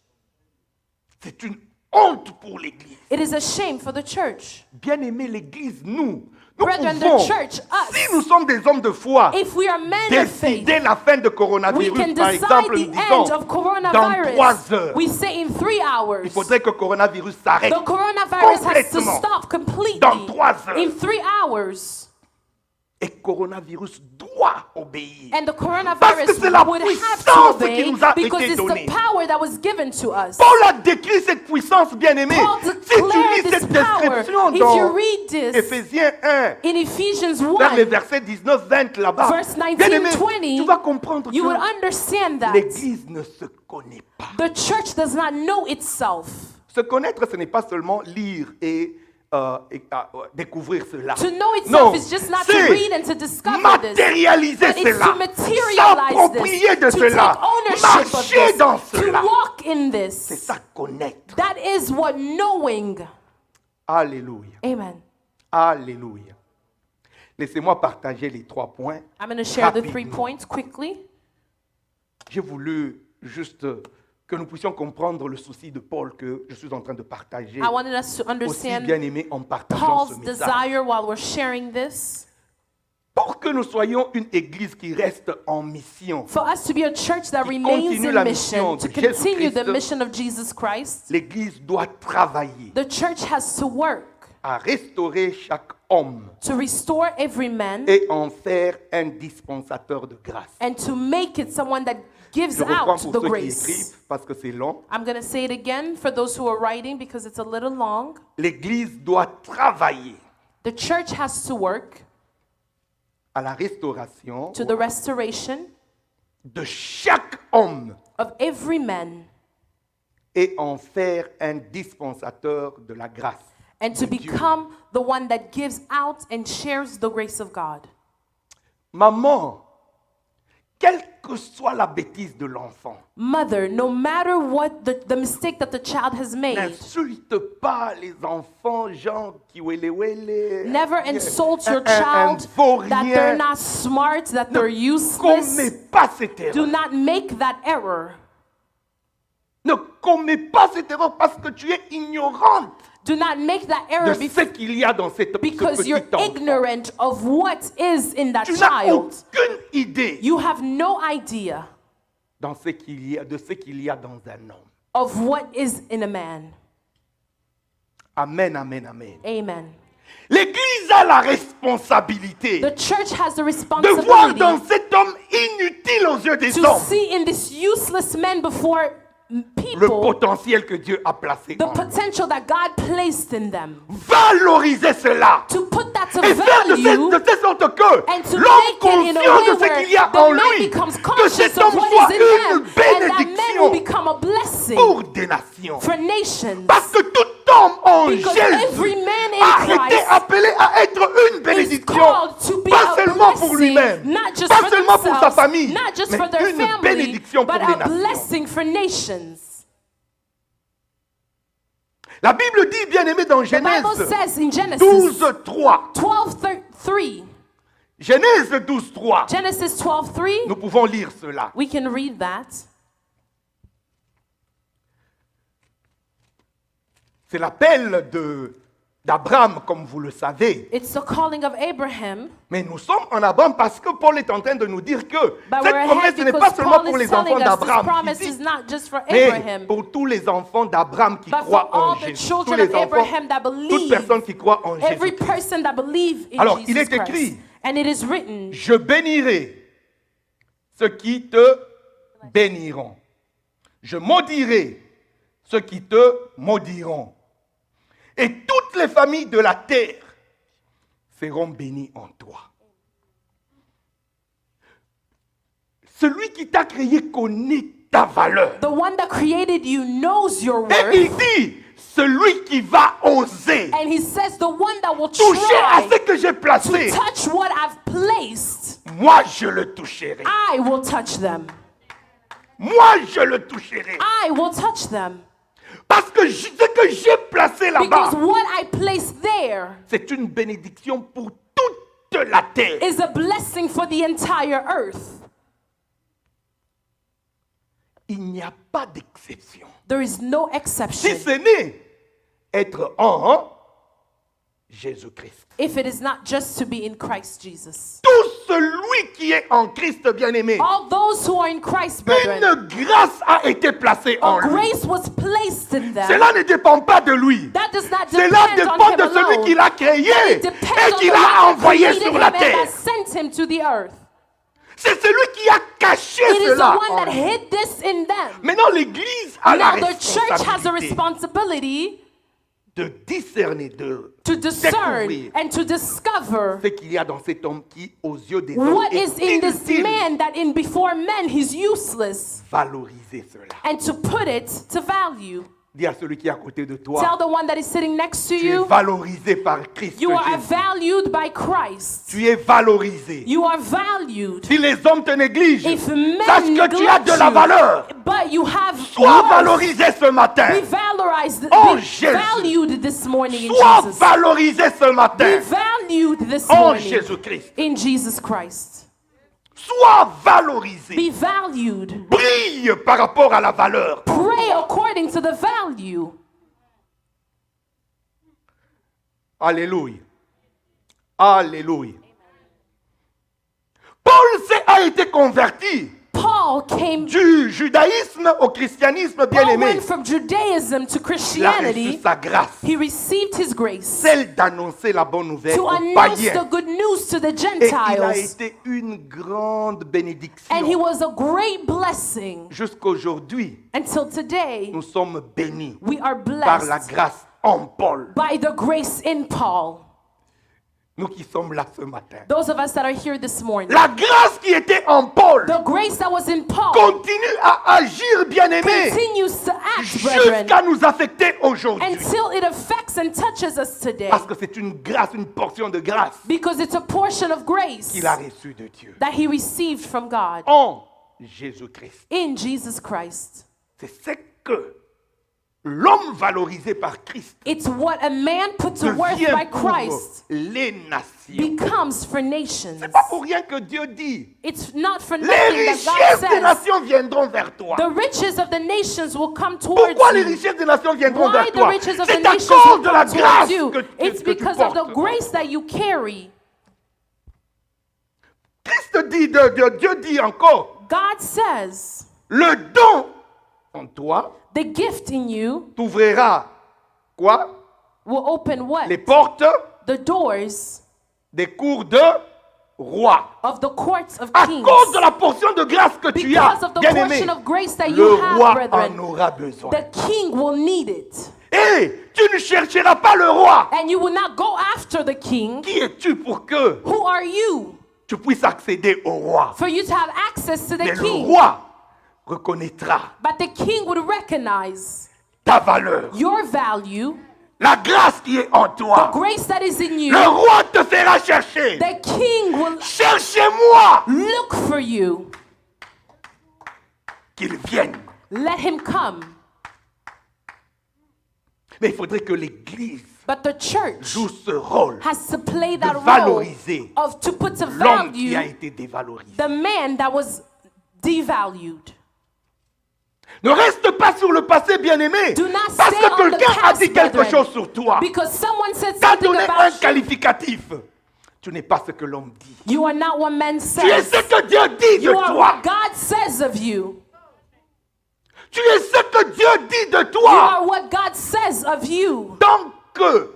C'est une honte pour l'Église. It is a shame for the church. Bien aimé, l'Église, nous Brethren, pouvons, the church, us, si nous sommes des hommes de foi, if we are men of faith, décider la fin de we coronavirus, can par decide exemple, the nous end disons, of dans 3 coronavirus. heures, We say in 3 hours. il faudrait que coronavirus s'arrête The coronavirus has to complètement. stop completely Dans 3 heures. in 3 hours. Et coronavirus doit obéir. And the Parce que coronavirus c'est la would have puissance to qui obey nous a because été it's donnée. the power that was given to us. Paul a décrit cette puissance, bien-aimée. Paul Si tu declared lis this cette power. description If dans you read this Éphésiens 1, in Ephesians vers les 1, versets 19-20 là-bas, verse 19, bien-aimé, 20, tu vas comprendre you would que understand that l'Église ne se connaît pas. the church does not know itself. Se connaître, ce n'est pas seulement lire et découvrir cela. To know itself Non, is just not to c'est read and to discover this. matérialiser But it's cela, to materialize s'approprier de this, to cela, take ownership of marcher this, dans to cela. walk in C'est this. ça, connaître. That is what knowing. Alléluia. Amen. Alléluia. Laissez-moi partager les 3 points. I'm going to share the 3 rapidement. points quickly. J'ai voulu juste que nous puissions comprendre le souci de Paul que je suis en train de partager. I wanted us to Aussi understand bien aimé en partageant ce Paul's message. desire while we're sharing this. Pour que nous soyons une église qui reste en mission, For us to be a church that Qui remains continue in la mission, mission to de Jésus continue the Christ. mission of Jesus Christ, l'église doit travailler the church has to work à restaurer chaque homme to restore every man et en faire un dispensateur de grâce. and to make it someone that gives Je reprends out pour the ceux qui grace. écrivent parce que c'est long. I'm going to say it again for those who are writing because it's a little long. L'église doit travailler The church has to work à la restauration to the restoration de chaque homme of every man et en faire un dispensateur de la grâce. and to de Dieu. become the one that gives out and shares the grace of God. Maman, quelle que soit la bêtise de l'enfant, Mother, no matter what the mistake that the child has made, n'insulte pas les enfants, genre qui wele wele. never insult your un child vaurien. that they're not smart, that they're useless. Commets pas cette erreur. Do not make that error. Ne commets pas cette erreur parce que tu es ignorante Do not make that de error ce qu'il y a dans ce because petit you're enfant. ignorant of what is in that Tu n'as child. aucune idée You have no idea de ce qu'il y a dans un homme. of what is in a man. Amen, amen, amen. Amen. L'Église a la responsabilité The church has the de voir dans responsibility cet homme inutile aux yeux des to hommes see in this useless man before le people potentiel que Dieu a placé the en lui. potential that God placed in them. Valoriser cela. To put that to Et faire value de telle sorte que and to l'homme make it in a conscient way de ce where qu'il y a the en man lui, becomes que conscious cet of homme what soit is in une them and that man will bénédiction become a blessing pour des nations. for nations. Parce que tout homme en Because Jésus every man in a été Christ appelé à être une is bénédiction, called to be pas a seulement pour blessing, lui-même, not just pas for seulement pour sa themselves, famille, not just mais for their une family, bénédiction pour but les a nations. blessing for nations. La Bible dit, bien aimé, dans The Bible Genèse says in Genesis 12:3, 12:3, Genèse 12:3, Genesis 12:3, nous pouvons lire cela. we can read that. C'est l'appel d'Abraham, comme vous le savez. It's the calling of Abraham. Mais nous sommes en Abraham parce que Paul est en train de nous dire que But cette we're promesse ahead ce n'est pas because seulement Paul pour is les enfants telling us this d'Abraham promise physiques, is not just for mais Abraham, pour tous les enfants d'Abraham qui but croient for en all the Jésus. Tous children les of enfants, Abraham that toute believe, personne qui croit en every Jésus. person that believe in Alors, il Jesus est Christ. écrit, And it is written, je bénirai ceux qui te béniront. Je maudirai ceux qui te maudiront. Et toutes les familles de la terre seront bénies en toi. Celui qui t'a créé connaît ta valeur. the one that created you knows your Et il worth. dit, celui qui va oser And he says the one that will toucher à try ce que j'ai placé, to touch what I've placed, moi je le toucherai. I will touch them. Moi je le toucherai. I will touch them. Parce que ce que j'ai placé là-bas, Because what I placed there c'est une bénédiction pour toute la terre. is a blessing for the entire earth. Il n'y a pas d'exception. There is no Si exception. ce n'est être en Jésus-Christ. If it is not just to be in Christ Jesus. Tout celui qui est en Christ bien-aimé, All those who are in Christ, brethren, une grâce a été placée en a lui. grace was placed in them. Cela ne dépend pas de lui. That does not Cela depend dépend on him de celui alone. qui l'a créé It et depends on qui the l'a one that envoyé created sur him la and that terre. sent him to the earth. C'est celui qui a caché It is the cela. one en that lui. hid this in them. Maintenant, l'Église a la Now the church has a responsabilité responsibility de discerner, de to discern découvrir and to discover ce qu'il y a dans cet homme qui, aux yeux des hommes, what est is in this inutile. man that in before men he's useless, Valoriser cela. and to put it to value. Dis à celui qui est à côté de toi, Tell the one that is sitting next to tu es you, valorisé par Christ you are Jésus. valued by Christ. Tu es valorisé. You are valued. Si les hommes te négligent, If men sache que tu as neglect de la valeur. you, but you have Sois worth. valorisé ce matin. Be valorized, Oh, be Jésus. valued this morning in Sois Jesus. valorisé ce Be matin. valued this En morning Jésus-Christ. in Jesus Christ. Sois valorisé. Be valued. Brille par rapport à la valeur. Pray according to the value. Alléluia. Alléluia. Paul a été converti Paul came. du judaïsme au christianisme Paul bien-aimé. went from Judaism to Il a reçu Christianity. sa grâce, He received his grace celle d'annoncer la bonne nouvelle to aux announce païens. the good news to the Et il a Gentiles. été une grande bénédiction. And he was a great blessing. Jusqu'aujourd'hui, Until today, nous sommes bénis we are par la blessed grâce en Paul. by the grace in Paul. Nous qui sommes là ce matin. those of us that are here this morning, La grâce qui était en Paul the grace that was in Paul continue à agir, bien-aimés, continues to act, brethren, jusqu'à nous affecter aujourd'hui. until it affects and touches us today. Parce que c'est une grâce, une portion de grâce Because it's a portion of grace qu'il a reçue de Dieu. that he received from God En Jésus-Christ. in Jesus Christ. C'est ce que l'homme valorisé par Christ It's what a man put to worth by devient pour Christ les nations. becomes for nations. C'est pas pour rien que Dieu dit, It's not for les nothing that richesses God des says, nations viendront vers toi. the riches of the nations will come towards Pourquoi les you. richesses des nations viendront Why vers the toi? riches of the C'est à nations cause will de la come grâce towards you. que It's tu because of the portes. grace that you carry. Christ dit, Dieu dit encore, God says, le don en toi the gift in you t'ouvrira quoi? will open what? Les portes The doors des cours de roi. of the courts of À kings. cause de la portion de grâce que tu as, Because of the bien-aimé, portion of grace that le you have, roi brethren, en aura besoin. the king will need it. Et tu ne chercheras pas le roi. And you will not go after the king. Qui es-tu pour que Who are you tu puisses accéder au roi? for you to have access to the Mais le king? roi reconnaîtra But the king would recognize ta valeur, your value, la grâce qui est en toi. grace that is in you. Le roi te fera chercher. The king will Cherchez-moi look for you. qu'il vienne. Let him come. Mais il faudrait que l'Église But the church joue ce rôle has to play that de role valoriser of to put to l'homme qui a value été dévalorisé. the man that was devalued. Ne reste pas sur le passé, bien-aimé, Do not parce stay que on the quelqu'un a past, dit quelque brethren. chose sur toi. Because someone said T'as something donné un about you. qualificatif. Tu n'es pas ce que l'homme dit. You are not what man Tu es says. ce que Dieu dit de You are toi. what God says of you. Tu es ce que Dieu dit de You toi. are what God says of you. Tant que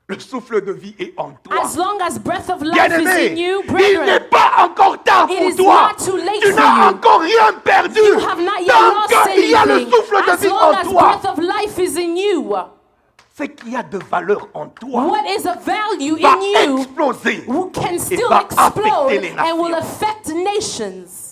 le souffle de vie est en toi. As long as breath of life is Bien-aimé, in you, il n'est brethren, pas encore tard it pour is toi. not too late Tu for n'as you. encore rien perdu. you have not yet Tant lost qu'il y a le anything. souffle de As vie long en as toi, breath of life is in you, ce qu'il y a de valeur en toi what is of value va in you exploser. can still va explode affecter les and will nations. affect nations.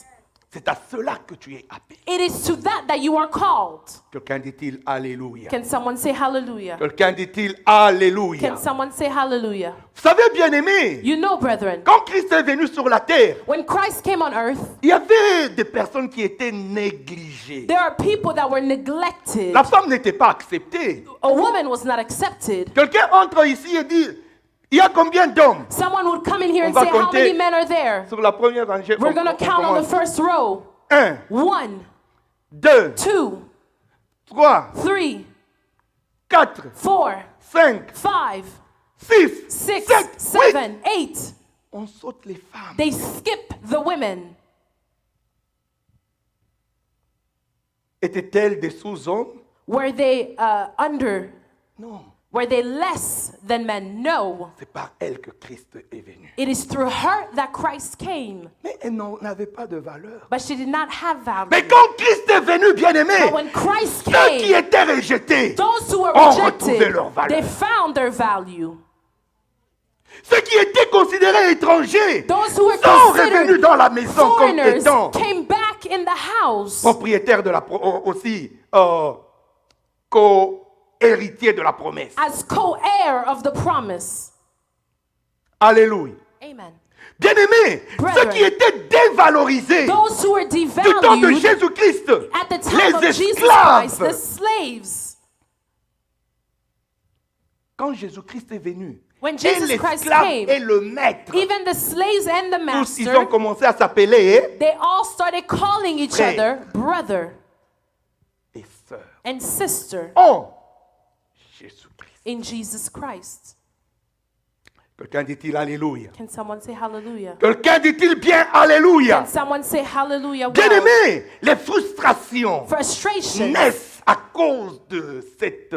C'est à cela que tu es appelé. It is to that you are called. Quelqu'un dit-il Alléluia. Can someone say hallelujah? Quelqu'un dit-il Alléluia. Can someone say hallelujah? Vous savez, bien-aimés, You know, brethren, quand Christ est venu sur la terre, when Christ came on earth, il y avait des personnes qui étaient négligées. there are people that were neglected. La femme n'était pas acceptée. A woman was not accepted. Quelqu'un entre ici et dit, il y a combien d'hommes? Someone would come in here and On va say, how compter. many men are there? Sur la première rangée, We're going to count on the first row. 1, 1, 2, 2, 3, 3, 4, 4, 5, 5, 6, 6, 7, 8. 7, 8. On saute les femmes. They skip the women. Étaient-elles des sous-hommes? Were they under? Non. Were they less than men? No. C'est par elles que Christ est venu. It is through her that Christ came. Mais elles n'avaient pas de valeur. But she did not have value. Mais quand Christ est venu, bien-aimé, But when Christ ceux qui came, étaient rejetés those who were ont retrouvé rejected, leur valeur. they found their value. Ceux qui étaient considérés étrangers Those who were sont revenus considered dans la maison comme foreigners étant came back in the house propriétaires de la aussi co-héritiers de la promesse. as co-heir of the promise. Alléluia. Amen. Bien-aimés, ceux Brethren, qui étaient dévalorisés Those who were du temps de devalued Jésus-Christ, at the time of les Jesus Christ, the esclaves, slaves. quand Jésus-Christ est venu, When et Jesus Christ l'esclave came, et le maître, even the slaves and the tous ils ont master, commencé à s'appeler they all started calling each Frère. other brother et sœurs and sister en Jésus-Christ. in Jesus Christ. Quelqu'un dit-il Alléluia? Can someone say hallelujah? Quelqu'un dit-il bien Alléluia? Can someone say hallelujah? Wow. Bien-aimés, les frustrations Frustrations naissent à cause de cette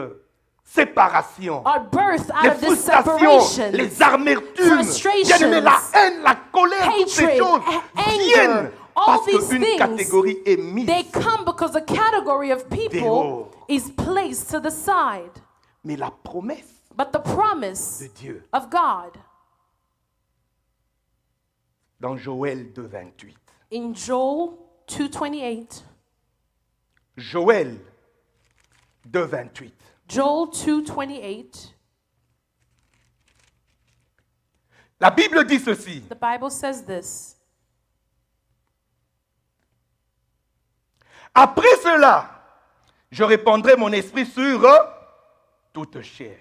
séparation. are birthed out Les of this frustrations, separation. les amertumes, Frustrations, bien-aimés, la haine, la colère, toutes ces hatred, choses anger, viennent all parce these qu'une things, catégorie est mise. They come because a category of people Dehors. is placed to the side. Mais la promesse But the promise de Dieu of God dans Joël 2,28. In Joel 2:28. Joël 2,28. Joel 2:28. La Bible dit ceci. The Bible says this. Après cela, je répandrai mon esprit sur toute chair.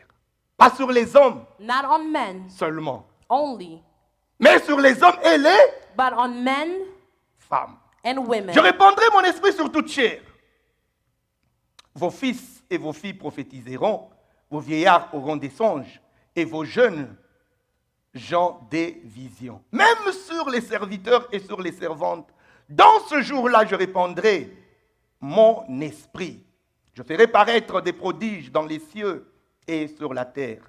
Pas sur les hommes Not on men seulement, only, mais sur les hommes et les but on men femmes. and women. Je répandrai mon esprit sur toute chair. Vos fils et vos filles prophétiseront, vos vieillards auront des songes, et vos jeunes gens des visions. Même sur les serviteurs et sur les servantes, dans ce jour-là, je répandrai mon esprit. Je ferai paraître des prodiges dans les cieux et sur la terre,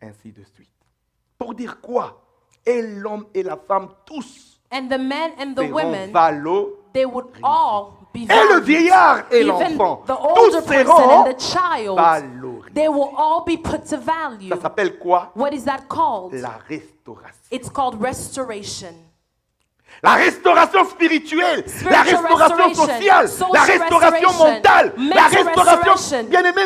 ainsi de suite. Pour dire quoi? Et l'homme et la femme, tous And the men and the seront women, valorisés. they would all be Et le valued. vieillard et Even l'enfant, the older tous person seront and the child, valorisés. they will all be put to value. Ça s'appelle quoi? What is that called? La restauration. It's called restoration. La restauration spirituelle, la Spiritual restauration restoration, sociale, social la restauration restoration, mentale, la mental restauration, restoration. bien aimé,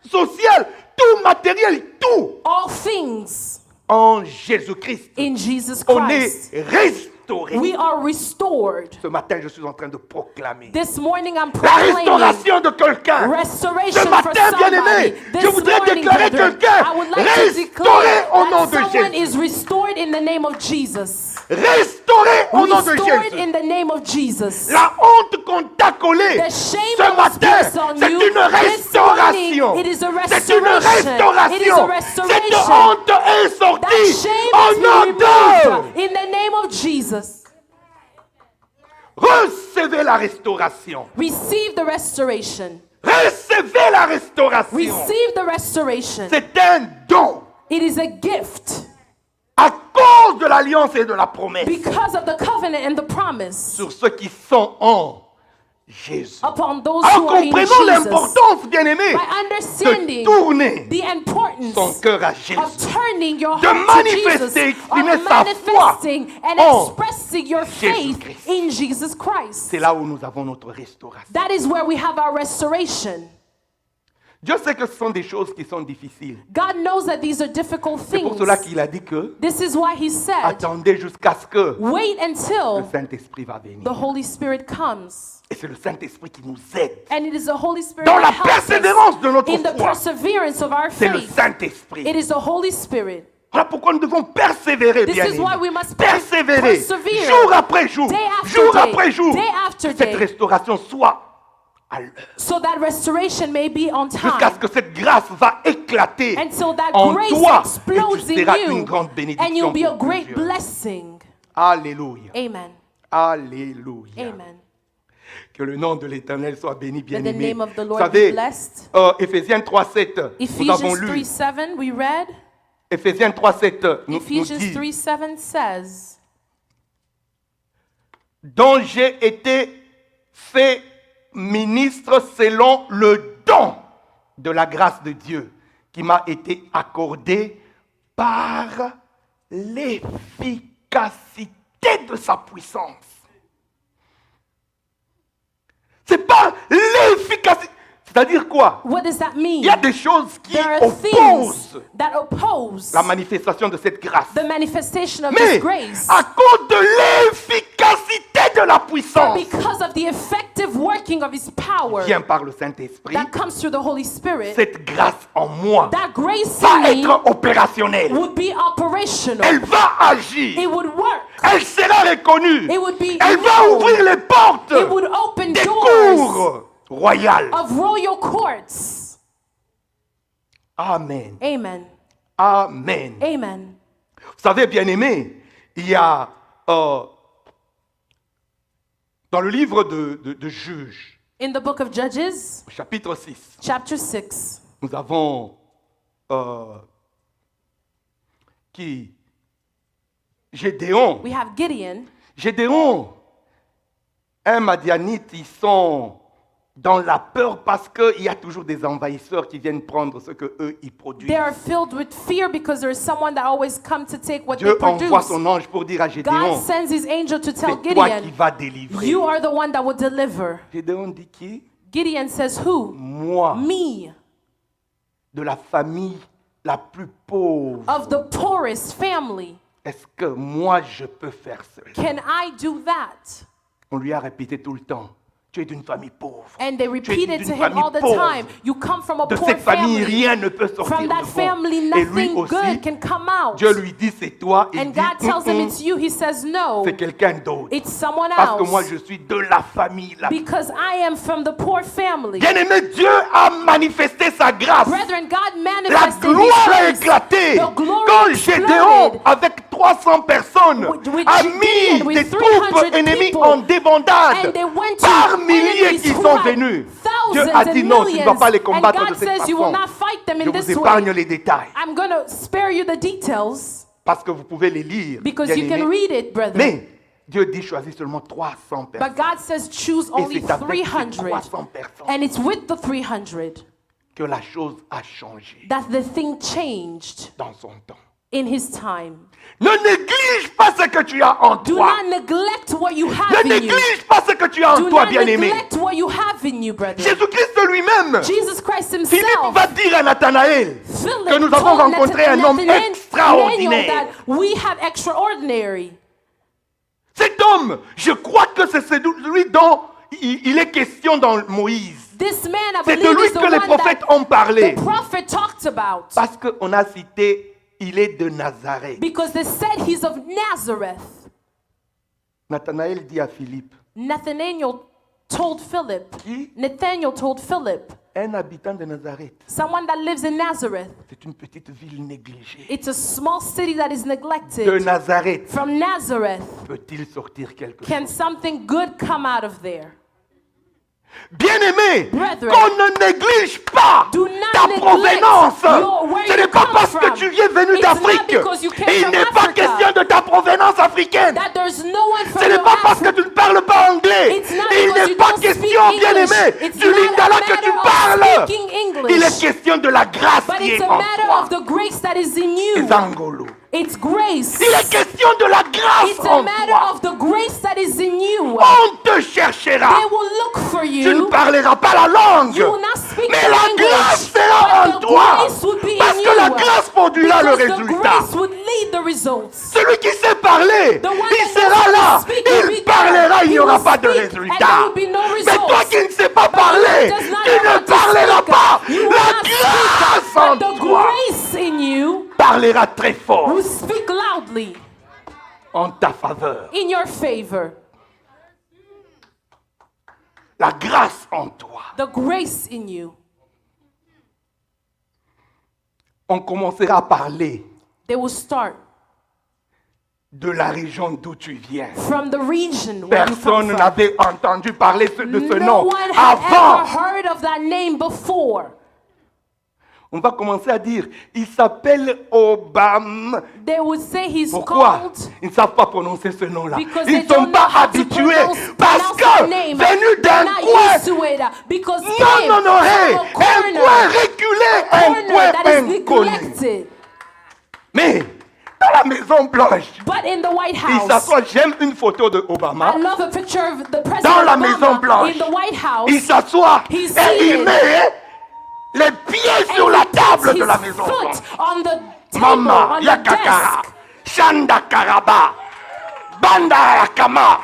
sociale, tout matériel, tout All things en Jésus-Christ. in Jesus On Christ. est restauré. We are restored. Ce matin, je suis en train de proclamer This morning I'm la proclaiming restauration de quelqu'un. restoration Ce for matin, somebody. bien-aimé, je This voudrais morning, déclarer brethren, quelqu'un I would like to restauré declare au nom that de someone Jésus. is restored in the name of Jesus. Restauré au nom de Restored Jésus. in the name of Jesus. La honte qu'on t'a collée The shame ce that was placed matin, on c'est you une this morning, restauration. it is a C'est une restoration. It is a restauration. Cette restoration. honte est That sortie shame au has been nom de... removed in the name of Jesus. Recevez la restauration. Receive the restoration. Recevez la restauration. Receive the restoration. C'est un don It is a gift à cause de l'alliance et de la promesse because of the covenant and the promise sur ceux qui sont en Jésus. upon those Alors who are in comprenons Jesus. l'importance, bien-aimé, By de understanding tourner the importance son cœur à of Jésus. turning your De heart to Jesus, manifester, of exprimer sa foi manifesting and en expressing your faith Jésus-Christ. in Jesus Christ. C'est là où nous avons notre restauration. That is where we have our restoration. Dieu sait que ce sont des choses qui sont difficiles. God knows that these are difficult C'est pour things. cela qu'il a dit que This is why he said, attendez jusqu'à ce que wait le until Saint-Esprit va venir. the Holy Spirit comes. Et c'est le Saint-Esprit qui nous aide. And it is the Holy Spirit Dans la that helps persévérance de us notre in the foi. perseverance of our C'est le faith. It Saint-Esprit. is the Holy Spirit. Voilà pourquoi nous devons persévérer, This bien is why we must persévérer, persevere jour après jour, day after jour day, après jour, day after que cette day. restauration soit à l'heure. So that restoration may be on Jusqu'à time. ce que cette grâce va éclater Until that en grace toi explodes et tu in seras you. une grande And bénédiction you'll be a pour great Dieu. blessing. Alléluia. Amen. Alléluia. Amen. Que le nom de l'Éternel soit béni, bien That the aimé. name of the Vous Lord savez, be blessed. Éphésiens 3:7, nous avons Ephesians lu. 3:7 we read. Éphésiens 3:7 nous Ephesians dit, 3:7 says, dont j'ai été fait ministre selon le don de la grâce de Dieu qui m'a été accordé par l'efficacité de sa puissance. C'est pas l'efficacité. C'est-à-dire quoi? what does that mean? Il y a des choses qui There are things opposent that oppose la manifestation de cette grâce. the manifestation of Mais this grace. à cause de l'efficacité de la But puissance because of the effective working of his power vient par le Saint-Esprit, that comes through the Holy Spirit, cette grâce en moi that grace va in me être opérationnelle. would be operational. Elle va agir. It would work. Elle sera reconnue. It would be Elle va known. ouvrir les portes It would open des doors cours royales. of royal courts. Amen. Amen. Amen. Amen. Vous savez, bien-aimés, il y a dans le livre de Juges, In the book of Judges, chapitre 6, chapter 6, nous avons Gédéon. we have Gideon. Gédéon, un Madianite, ils sont dans la peur parce qu'il y a toujours des envahisseurs qui viennent prendre ce que eux ils produisent. They are filled with fear because there's someone that always come to take what Dieu they envoie produce. son ange pour dire à God Gédéon, sends his angel to tell c'est toi qui Gideon, vas délivrer. you are the one that will deliver. Gédéon dit qui? Gideon says, who? Moi, Me, de la famille la plus pauvre. of the poorest family. Est-ce que moi je peux faire cela? Can I do that? On lui a répété tout le temps. Tu es d'une famille pauvre. And they Tu es repeated to d'une him famille all the pauvre. time, you come from a De poor cette famille, family. rien ne peut sortir From de that bon. family, Et lui nothing aussi, good can come out. Dieu lui dit c'est toi. Il And dit God tells him it's you. He says, no, c'est quelqu'un d'autre. it's someone Parce que moi else. je suis de la famille. Because I am from the poor family. Bien-aimé, Dieu a manifesté sa grâce. Brethren, God La manifested gloire a his grace. éclaté. The glory Quand Gédéon, exploded. avec 300 personnes, With a Gideon, mis with des 300 troupes ennemies people, en débandade, And they went to par milliers enemies qui who sont had venus. Dieu thousands a dit and non, tu ne vas millions. pas les And combattre de God cette says you will façon. not fight them Je in vous this épargne way. les détails I'm going to spare you the details parce que vous pouvez les lire. because you can bien-aimés. read it, brethren. Mais Dieu dit choisis seulement 300 But personnes. God says choose Et only c'est avec ces 300. 300 personnes And it's with the 300 que la chose a changé that the thing changed dans son temps. in his time. Ne néglige pas ce que tu as en Do toi. not neglect what you Ne have in you. néglige pas ce que tu as en Do toi, not bien-aimé. neglect what you have in you, brethren. Jésus-Christ lui-même, Jesus Christ Philippe himself, va dire à Nathanaël Philip que nous avons told rencontré un homme Nathanael extraordinaire. that we have extraordinary. Cet homme, je crois que c'est celui dont il est question dans Moïse. This man, I C'est de believe, lui is the que les one prophètes that ont parlé. the prophet talked about. Parce qu'on a cité, il est de Nazareth. Because they said he's of Nazareth. Nathanaël dit à Philippe, Nathanael told Philip. qui? Nathanael told Philip, Un habitant de Nazareth. someone that lives in Nazareth. C'est une petite ville négligée. It's a small city that is De neglected. Nazareth, From Nazareth, peut-il sortir quelque can chose? something good come out of there? Bien-aimé, Brethren, qu'on ne néglige pas do not ta neglect provenance. where Ce you n'est pas come parce que from. tu es venu It's not d'Afrique. because you came Il from n'est pas Africa. question de ta provenance africaine. That there's no one Ce from n'est your pas parce que Africa. tu ne parles pas anglais. It's not Il because n'est you pas don't speak question, English. bien-aimé, It's du not lingala a que tu matter of parles. speaking Il English. est question de la grâce But qui it's est a en matter toi. of the grace that is in you. Zangolo. It's grace. Il est question de la grâce It's a en matter toi. of the grace that is in you. On te cherchera. They will look for Tu ne you. parleras pas la langue. You will not speak Mais the la language. grâce sera en But the toi. grace would be Parce in que la you. grâce produira le Because the résultat. grace would lead the results. Celui qui sait parler, The one il that sera knows là. how to speak will Il be parlera, there. il n'y He aura will pas de speak, résultat. and there will be no Mais toi results. qui ne sais pas But you parler, does not tu know how ne to parleras speak. pas. You will La not grâce speak, en but the toi grace in you parlera très fort will speak loudly en ta faveur. in your favor. La grâce en toi. The grace in you. On commencera à parler They will start de la région d'où tu viens. from the region where you come Personne from. n'avait entendu parler de ce No nom one had avant. ever heard of that name before. On va commencer à dire, il s'appelle Obam. They would say he's Pourquoi called ils ne savent pas prononcer ce nom-là? because Ils they ne sont don't know pas how to habitués pronounce parce that que name. venu They're d'un not coin, used to it because non, came non, non, hey, from a un corner, coin reculé, un corner that coin is inconnu. neglected. Mais dans la Maison Blanche, But in the White il House, s'assoit, j'aime une photo de Obama, I love a picture of the President dans la Obama Maison Blanche. in the White House. Il s'assoit He's et il seated. met les pieds sur And la he puts table de his la Maison foot Blanche. on the table, Mama, on the Yakakara, desk, Shanda Karaba, Banda Yakama,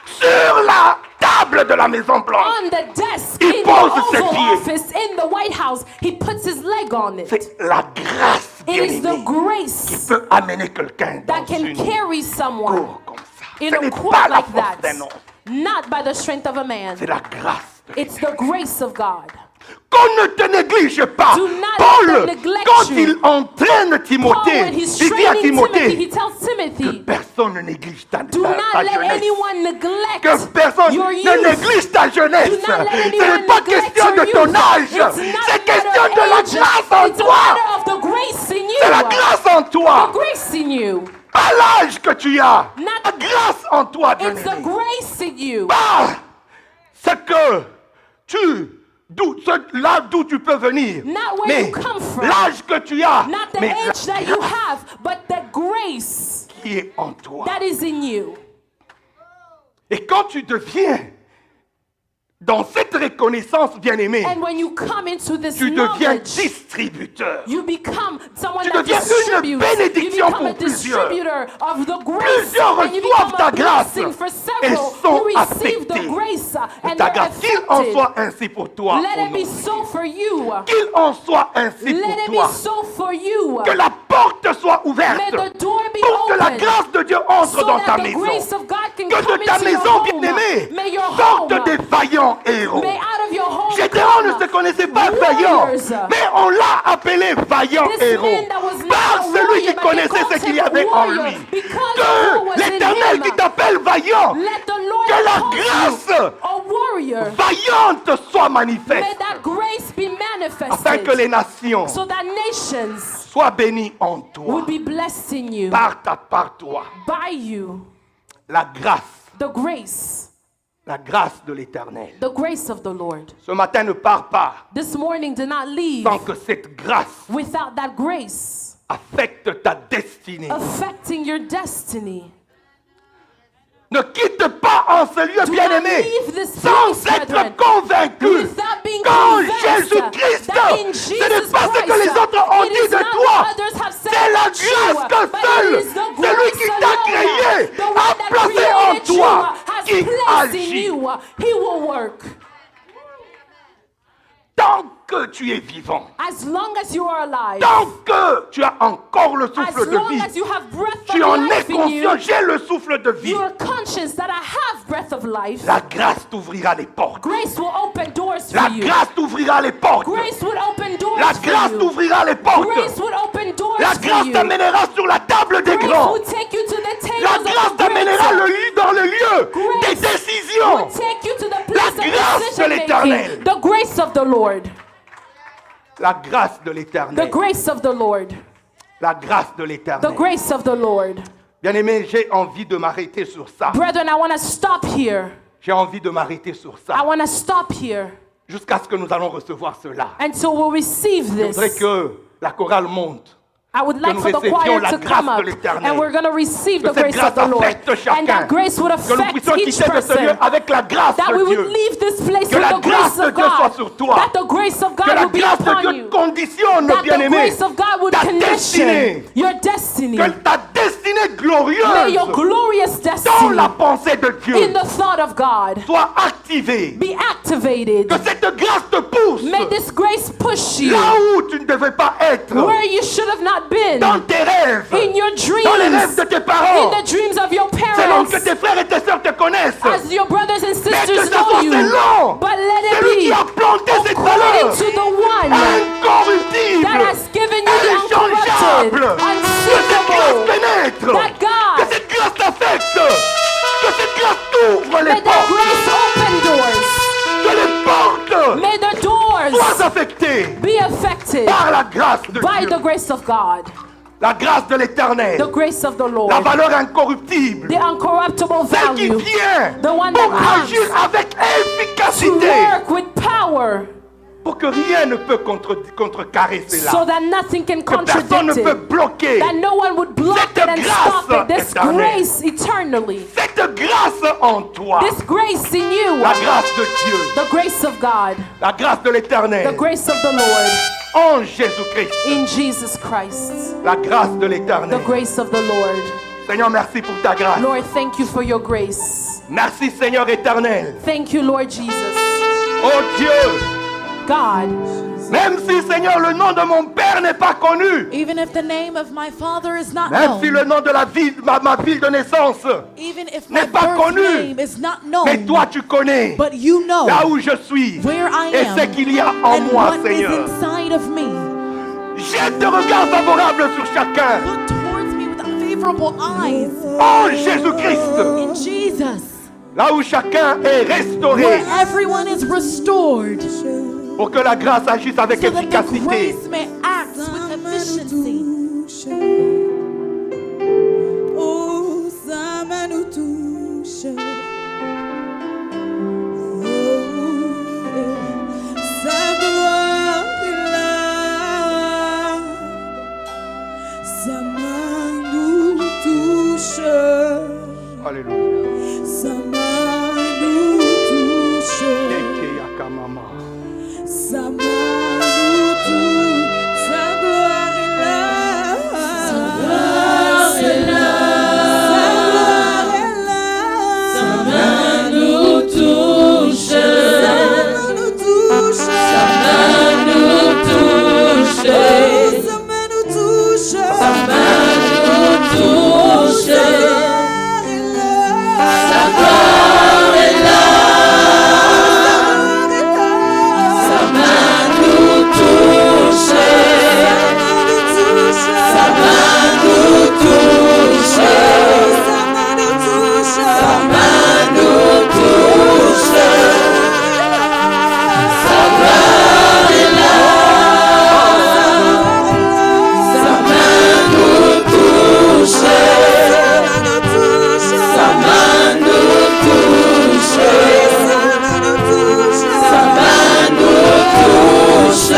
sur la table de la Maison Blanche. on the desk Il in the pose ses Oval pieds. Office in the White House. He puts his leg on it. C'est la grâce It is the bien-aimée qui grace peut amener quelqu'un dans that can une carry someone cour comme ça. in Ce a n'est court pas la like force d'un that, homme, not by the strength of a man. c'est la grâce. It's the grace of God. Qu'on ne te néglige pas. Do not Paul, let them neglect quand you. il entraîne Paul, Timothée, when he's il dit à training Timothy, he Timothée tells que Timothy, personne ne néglige ta do not let jeunesse. anyone neglect Que personne your ne youth. néglige ta jeunesse. Do not let Ce anyone n'est pas neglect question your de ton youth. âge. It's not C'est a question matter de of la age. grâce en It's a toi. matter of the grace in C'est la you. grâce en The toi. grace in you. Pas l'âge que tu as. Not- La grâce en toi, It's the bien-aimé. grace in you. Pas ce que là d'où tu peux venir, Not where mais you come from. l'âge que tu as, Not the mais age la that you grâce have, but the grace qui est en toi. that is in you. Et quand tu deviens dans cette reconnaissance, bien-aimé, And when you come into this tu deviens knowledge, distributeur. you become someone Tu that deviens une distributes. You bénédiction become a pour plusieurs. distributor of the grace. Plusieurs And you reçoivent become ta a grâce blessing for et several sont who receive the affectés grace de and ta they're grâce. Qu'il en affected. soit ainsi pour toi. Let au it nom be de so for you. Qu'il en soit ainsi Let pour it toi. be so for you. Que la porte soit ouverte May the door be pour que la open grâce de Dieu entre so dans that ta the maison. grace of God can Que come de ta into your maison, home. bien-aimée, May your sortent home, des vaillants héros. may out of your home Gédéon ne come se connaissait pas vaillant, warriors. mais on l'a appelé vaillant This héros man that was not par a celui warrior, qui but they connaissait called ce qu'il y him avait en warrior lui. because of who was Que in l'Éternel him. qui t'appelle vaillant, Let the Lord que la call grâce you a warrior. vaillante soit May manifeste, that grace be afin que les manifested nations so that nations soient bénies en toi, would be blessed in you, par toi. by you. La grâce de l'Éternel. The grace of the Lord. Ce matin, ne pars pas This morning did not leave sans que cette grâce without that grace affecte ta destinée. affecting your destiny. Ne quitte pas en ce lieu, Do bien-aimé, not leave this sans place, être brethren, convaincu without being qu'en convinced Jésus-Christ, that in ce n'est Jesus pas ce que Christ, les autres ont it dit is de not toi. what others have said C'est la about you, grâce que but seul it is the celui grace qui t'a alone, créé the one a that placé en created you, toi, has qui placed in agit. you. He will work. Tant que tu es vivant, As long as you are alive, tant que tu as encore le as souffle de long vie, as you have breath tu of en es life in you, conscient, j'ai le souffle de vie. you are conscious that I have breath of life. La grâce t'ouvrira les portes. Grace will open doors La for you. grâce t'ouvrira les portes. Grace would open doors La for grâce you. t'ouvrira les portes. Grace would open doors La for grâce you. t'amènera sur la table des Grace grands. would take you to the La tables grâce of the t'amènera great. dans le lieu Grace des décisions. would take you to the La place grâce of de decision l'Éternel. making. The grace of the Lord. La grâce de The l'Éternel. grace of the Lord. La grâce de The l'Éternel. grace of the Lord. Bien-aimé, j'ai envie de m'arrêter sur ça. Brethren, I want to stop here. J'ai envie de m'arrêter sur I ça. want to stop here Jusqu'à ce que nous allons recevoir cela. until we receive Je voudrais this. que la chorale monte. I would like nous for the recevions choir la to grâce come de up l'Éternel. and we're going to receive Que the cette grace of grâce the Lord. affecte chacun. And that grace would Que nous affect puissions each quitter de ce lieu person. avec la grâce That de we would Dieu. leave this place Que with la the grace grâce de of Dieu soit God. sur toi. That the grace of Que God la will be grâce de upon Dieu you. conditionne, That the bien-aimé, grace of God would ta condition destinée. your destiny. Que ta destinée May glorieuse your glorious dans destiny la pensée de Dieu in the thought of God soit activée. be activated. Que cette grâce te pousse May this grace push you là où tu ne devais pas être. where you should have not been. Dans tes rêves. In your Dans les rêves dreams. de tes In parents. the dreams of your Selon que parents. tes frères et tes sœurs te connaissent. As your brothers and Mais que sisters ce know soit you. selon But let it celui be qui a planté cette according valeur to the one incorruptible, that has given you the inchangeable, uncorrupted, que cette grâce unseeable. pénètre, That God, que cette grâce t'affecte, que cette grâce t'ouvre les may that grace portes, open doors. que les portes May the doors soient affectées be affected par la grâce de by Dieu, the grace of God, la grâce de l'Éternel, the grace of the la Lord, valeur incorruptible, the uncorruptible celle qui value, vient the one pour that agir comes avec to efficacité, work with power pour que rien ne peut contrecarrer cela. so that nothing can Que personne ne contradict peut it, bloquer that no one would block cette it and stop grâce it. This éternelle. grace eternally, cette grâce en toi. this grace in you, La grâce de Dieu, the grace of God, la grâce de the l'Éternel grace of the Lord en Jésus-Christ. in Jesus Christ, La grâce de the l'Éternel. grace of the Lord. Seigneur, merci pour ta grâce. Lord, thank you for your grace. Merci Seigneur éternel. Thank you, Lord Jesus. Oh Dieu, God, même si Seigneur le nom de mon Père n'est pas connu, Even if the name of my father is not même si known, le nom de la ville, ma ville de naissance even if my n'est pas birth connu, name is not mais known, toi tu connais but you know là où je suis where I et am ce qu'il y a en and moi, what is Seigneur. inside of me. Jette de regards favorables sur chacun. Look towards me with favorable eyes Oh Jésus-Christ, in Jesus, là où chacun est restauré, where everyone is restored, pour que la grâce agisse avec so that the efficacité. grace may act with efficiency. Oh, ça nous touche. Oh, Sa main nous touche. Alléluia. Sa main nous touche. Ekeyakamama. Sa main nous touche. Sa gloire est là. Sa gloire est là. Sa main nous touche. Sa main nous touche. Sa main nous touche. Sa main nous touche. Sa main nous touche. Sa gloire est là. Sa main nous touche. Sa main nous touche. Sa main nous touche. Sa main nous touche. Sa gloire est là. Sa main nous touche. Sa main nous touche. Sa main nous touche.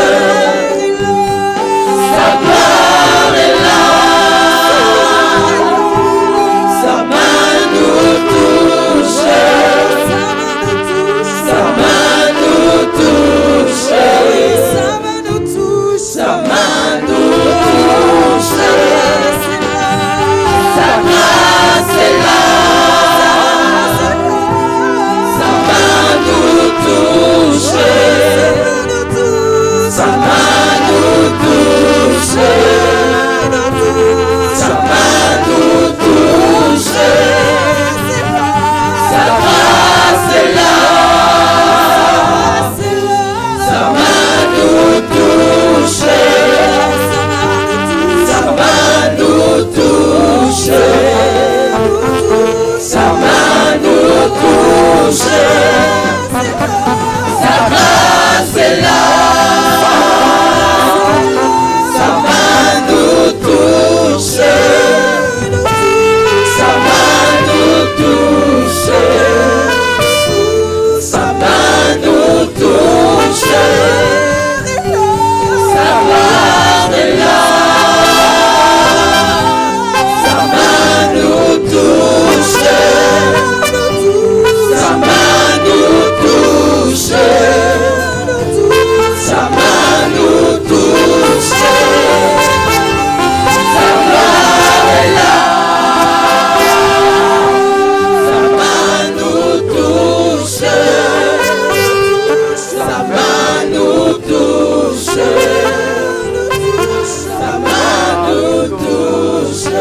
Sa gloire est là. Sa main nous touche. Sa main nous touche. Sa main nous touche. Sa main nous touche. Sa grâce est là. Sa main nous touche. Sa main nous touche. Sa main nous touche. Sa grâce est là. Sa main nous touche. Sa main nous touche. Sa main nous touche. Sa grâce est là. Sa main nous touche. Sa main nous touche. Sa main nous touche. Sa gloire est là. Sa main nous touche. Sa main nous touche. Sa main nous touche. Sa gloire est là. Sa main nous touche. Sa main nous touche. Sa main nous touche.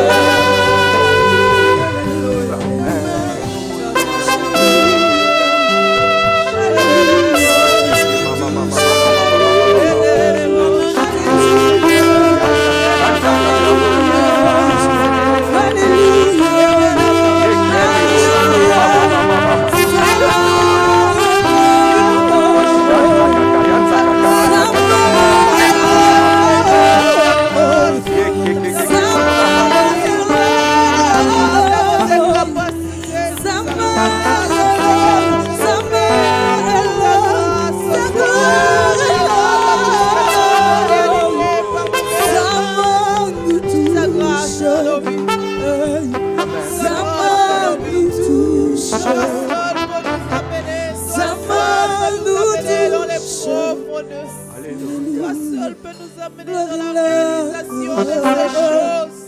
Toi seul peux nous amener dans la réalisation de ces choses.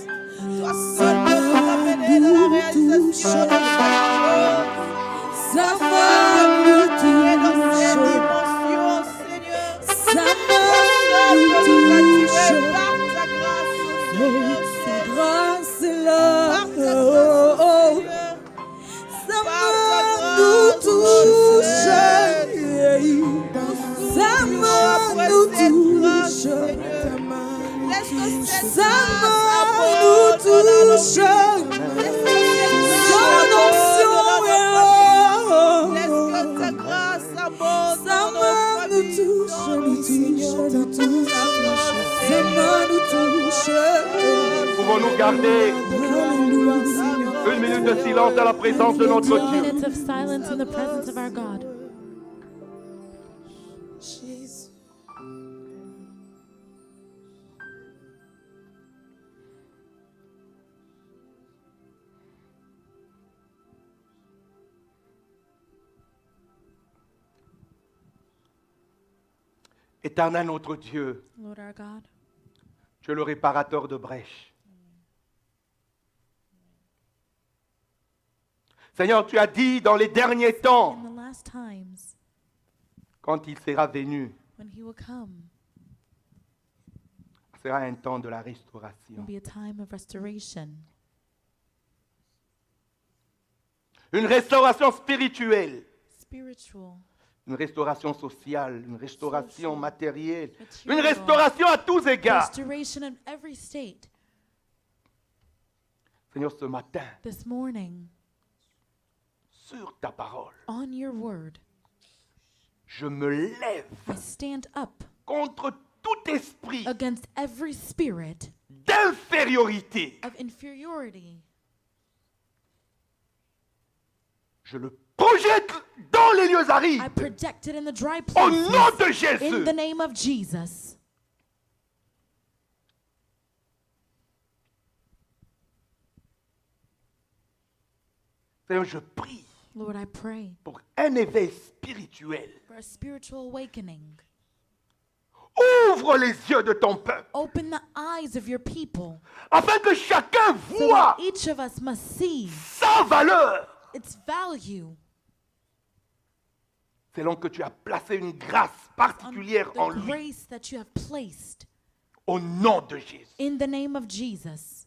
Toi seul peux nous amener dans la réalisation de ces choses. Sa main nous Et dans ces touche. dimensions, Seigneur. Sa Toi seul main peux nous nous attirer touche. par ta grâce, Seigneur. Sa grâce est là. Par ta grâce, Seigneur. Sa Par ta main grâce, nous touche. Sa Après main nous cette grâce, touche. Seigneur. Laisse que cette Sa grâce main nous abonde dans nos touche. vies. Laisse que cette Son grâce onction abonde est dans nos là. vies. Laisse que ta grâce abonde Sa dans nos main nous familles, touche, dans nos nous touche, nous touche. Sa Sa main nous touche. Pouvons-nous garder Alléluia. une minute de silence à la présence de notre 2 Dieu? minutes of silence in the presence of our God. Éternel notre Dieu, Lord our God, tu es le réparateur de brèches. Seigneur, tu as dit dans les derniers in temps, the last times quand il sera venu, when he will come, ce sera un temps de la will restauration. be a time of restoration. Une restauration spirituelle, Spiritual, une restauration sociale, une restauration Social, matérielle, une material, restauration à tous égards. restoration in every state. Seigneur, ce matin, This morning, sur ta parole, on your word, je me lève I stand up contre tout esprit against every spirit d'infériorité. of inferiority. Je le projette dans les lieux I arides. project it in the dry Au nom places de in Jésus. the name of Jesus. Seigneur, je prie Lord, I pray pour un éveil spirituel. for a spiritual awakening. Ouvre les yeux de ton peuple, Open the eyes of your people afin que chacun so that voit each of us must see sa valeur, its value selon que tu as placé une grâce particulière en the lui. grace that you have placed Au nom de Jésus. in the name of Jesus.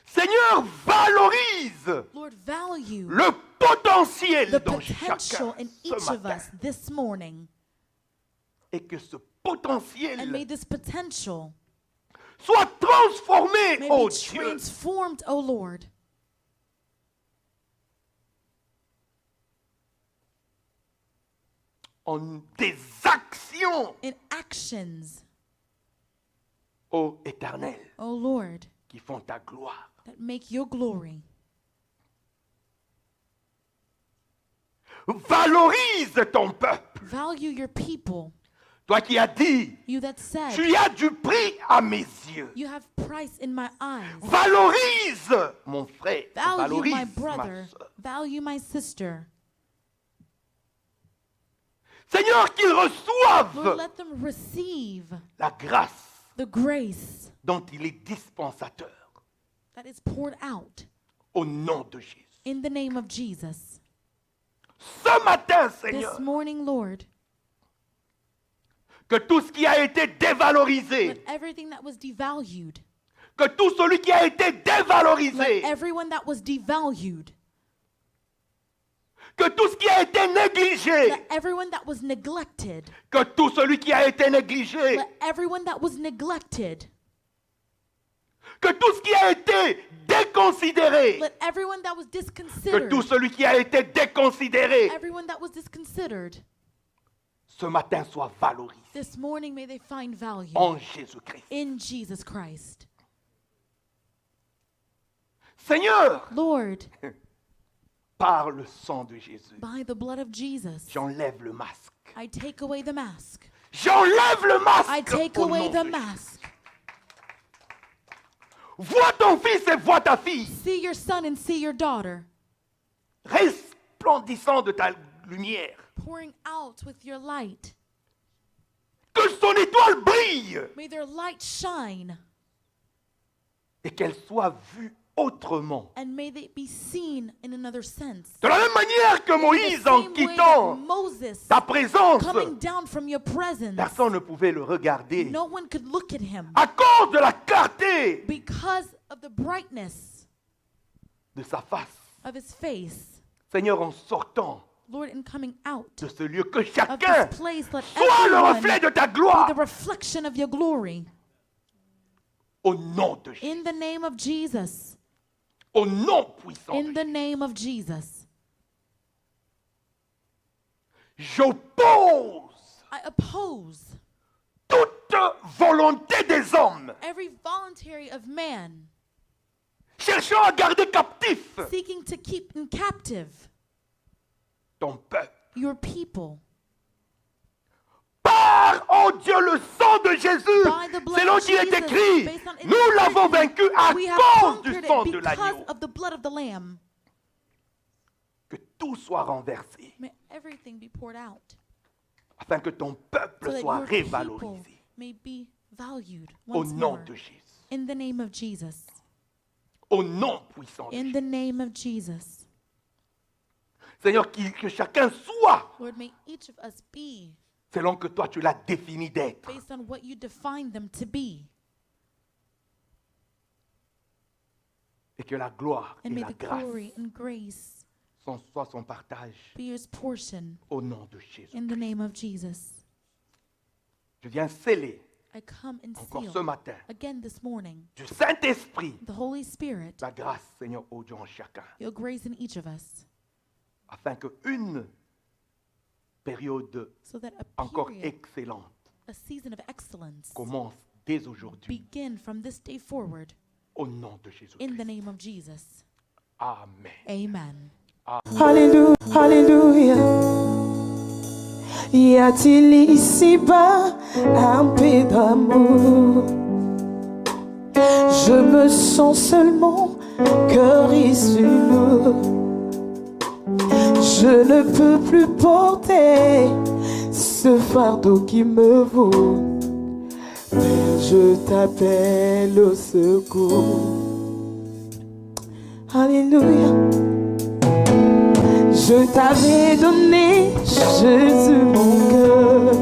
Seigneur, valorise Lord, value le potentiel the dans potential chacun in ce each of matin. us this morning. Et que ce And potentiel may this potential soit transformé, may oh be Dieu, transformed, O Lord, en des actions, in actions, ô Éternel, O Lord, qui font ta gloire. that make your glory. Valorise ton peuple. Value your people. Toi qui as dit, You that said, tu as du prix à mes yeux. you have price in my eyes. Valorise mon frère, Value my valorise ma brother. soeur. Value my sister. Seigneur, qu'ils Lord, reçoivent let them receive la grâce the grace dont il est dispensateur. that is poured out Au nom de Jésus. in the name of Jesus. Ce matin, This Seigneur, morning, Lord, que tout ce qui a été dévalorisé, let everything that was devalued, que tout celui qui a été let dévalorisé, everyone that was devalued, que tout ce qui a été négligé, let everyone that was neglected, que tout celui qui a été négligé, let everyone that was neglected, que tout ce qui a été déconsidéré, let everyone that was que disconsidered, tout celui qui a été déconsidéré, everyone that was disconsidered, ce matin soit valorisé this morning may they find value en Jésus-Christ. in Jesus Christ. Seigneur, Lord, par le sang de Jésus, by the blood of Jesus, j'enlève le masque. I take away the mask. J'enlève le masque. I take au away nom the de Jésus. mask. Vois ton fils et vois ta fille, See your son and see your daughter resplendissant de ta lumière. pouring out with your light. Que son étoile brille May their light shine et qu'elle soit vue autrement. and may they be seen in another sense. De la même manière que In the Moïse, en same way that quittant Moses ta présence, coming down from your presence, personne ne pouvait le regarder no one could look at him à cause de la clarté because of the brightness de sa face. of his face. Seigneur, en sortant Lord, in coming out de ce lieu, que of chacun this place, let soit le everyone reflet de ta be gloire. the reflection of your glory. Au nom de Jésus. In the name of Jesus. Au nom puissant. In the name of Jesus. J'oppose I oppose toute volonté des hommes every voluntary of man cherchant à garder captif seeking to keep in captive ton peuple. your people. Par, oh Dieu, le sang de Jésus, By the blood selon of qui est Jesus, écrit, based on its nous l'avons vaincu à we have cause du conquered sang it de because l'agneau. of the blood of the Lamb. Que tout soit renversé May everything be poured out afin que ton so peuple that soit your people révalorisé. may be valued Au once nom more. de Jésus. In the name of Jesus. Au nom puissant de In Jésus. the name of Jesus. Seigneur, que chacun soit Lord, may each of us be selon que toi tu l'as défini d'être. based on what you define them to be. Et que la gloire et And may la the grâce glory and grace soit son partage be his portion au nom de Jésus. in the name of Jesus. Je viens sceller I come and encore ce seal matin again this morning du Saint-Esprit the Holy Spirit, la grâce, Seigneur, au Dieu en chacun, your grace in each of us, afin qu'une période so that a encore period, excellente a season of excellence commence dès aujourd'hui begin from this day forward au nom de Jésus. in the name of Jesus. Amen. Amen. Alléluia, Alléluia. Y a-t-il ici-bas un peu d'amour? Je me sens seulement cœur issu lourd. Je ne peux plus porter ce fardeau qui me vaut. Mais je t'appelle au secours. Alléluia. Je t'avais donné, Jésus, mon cœur.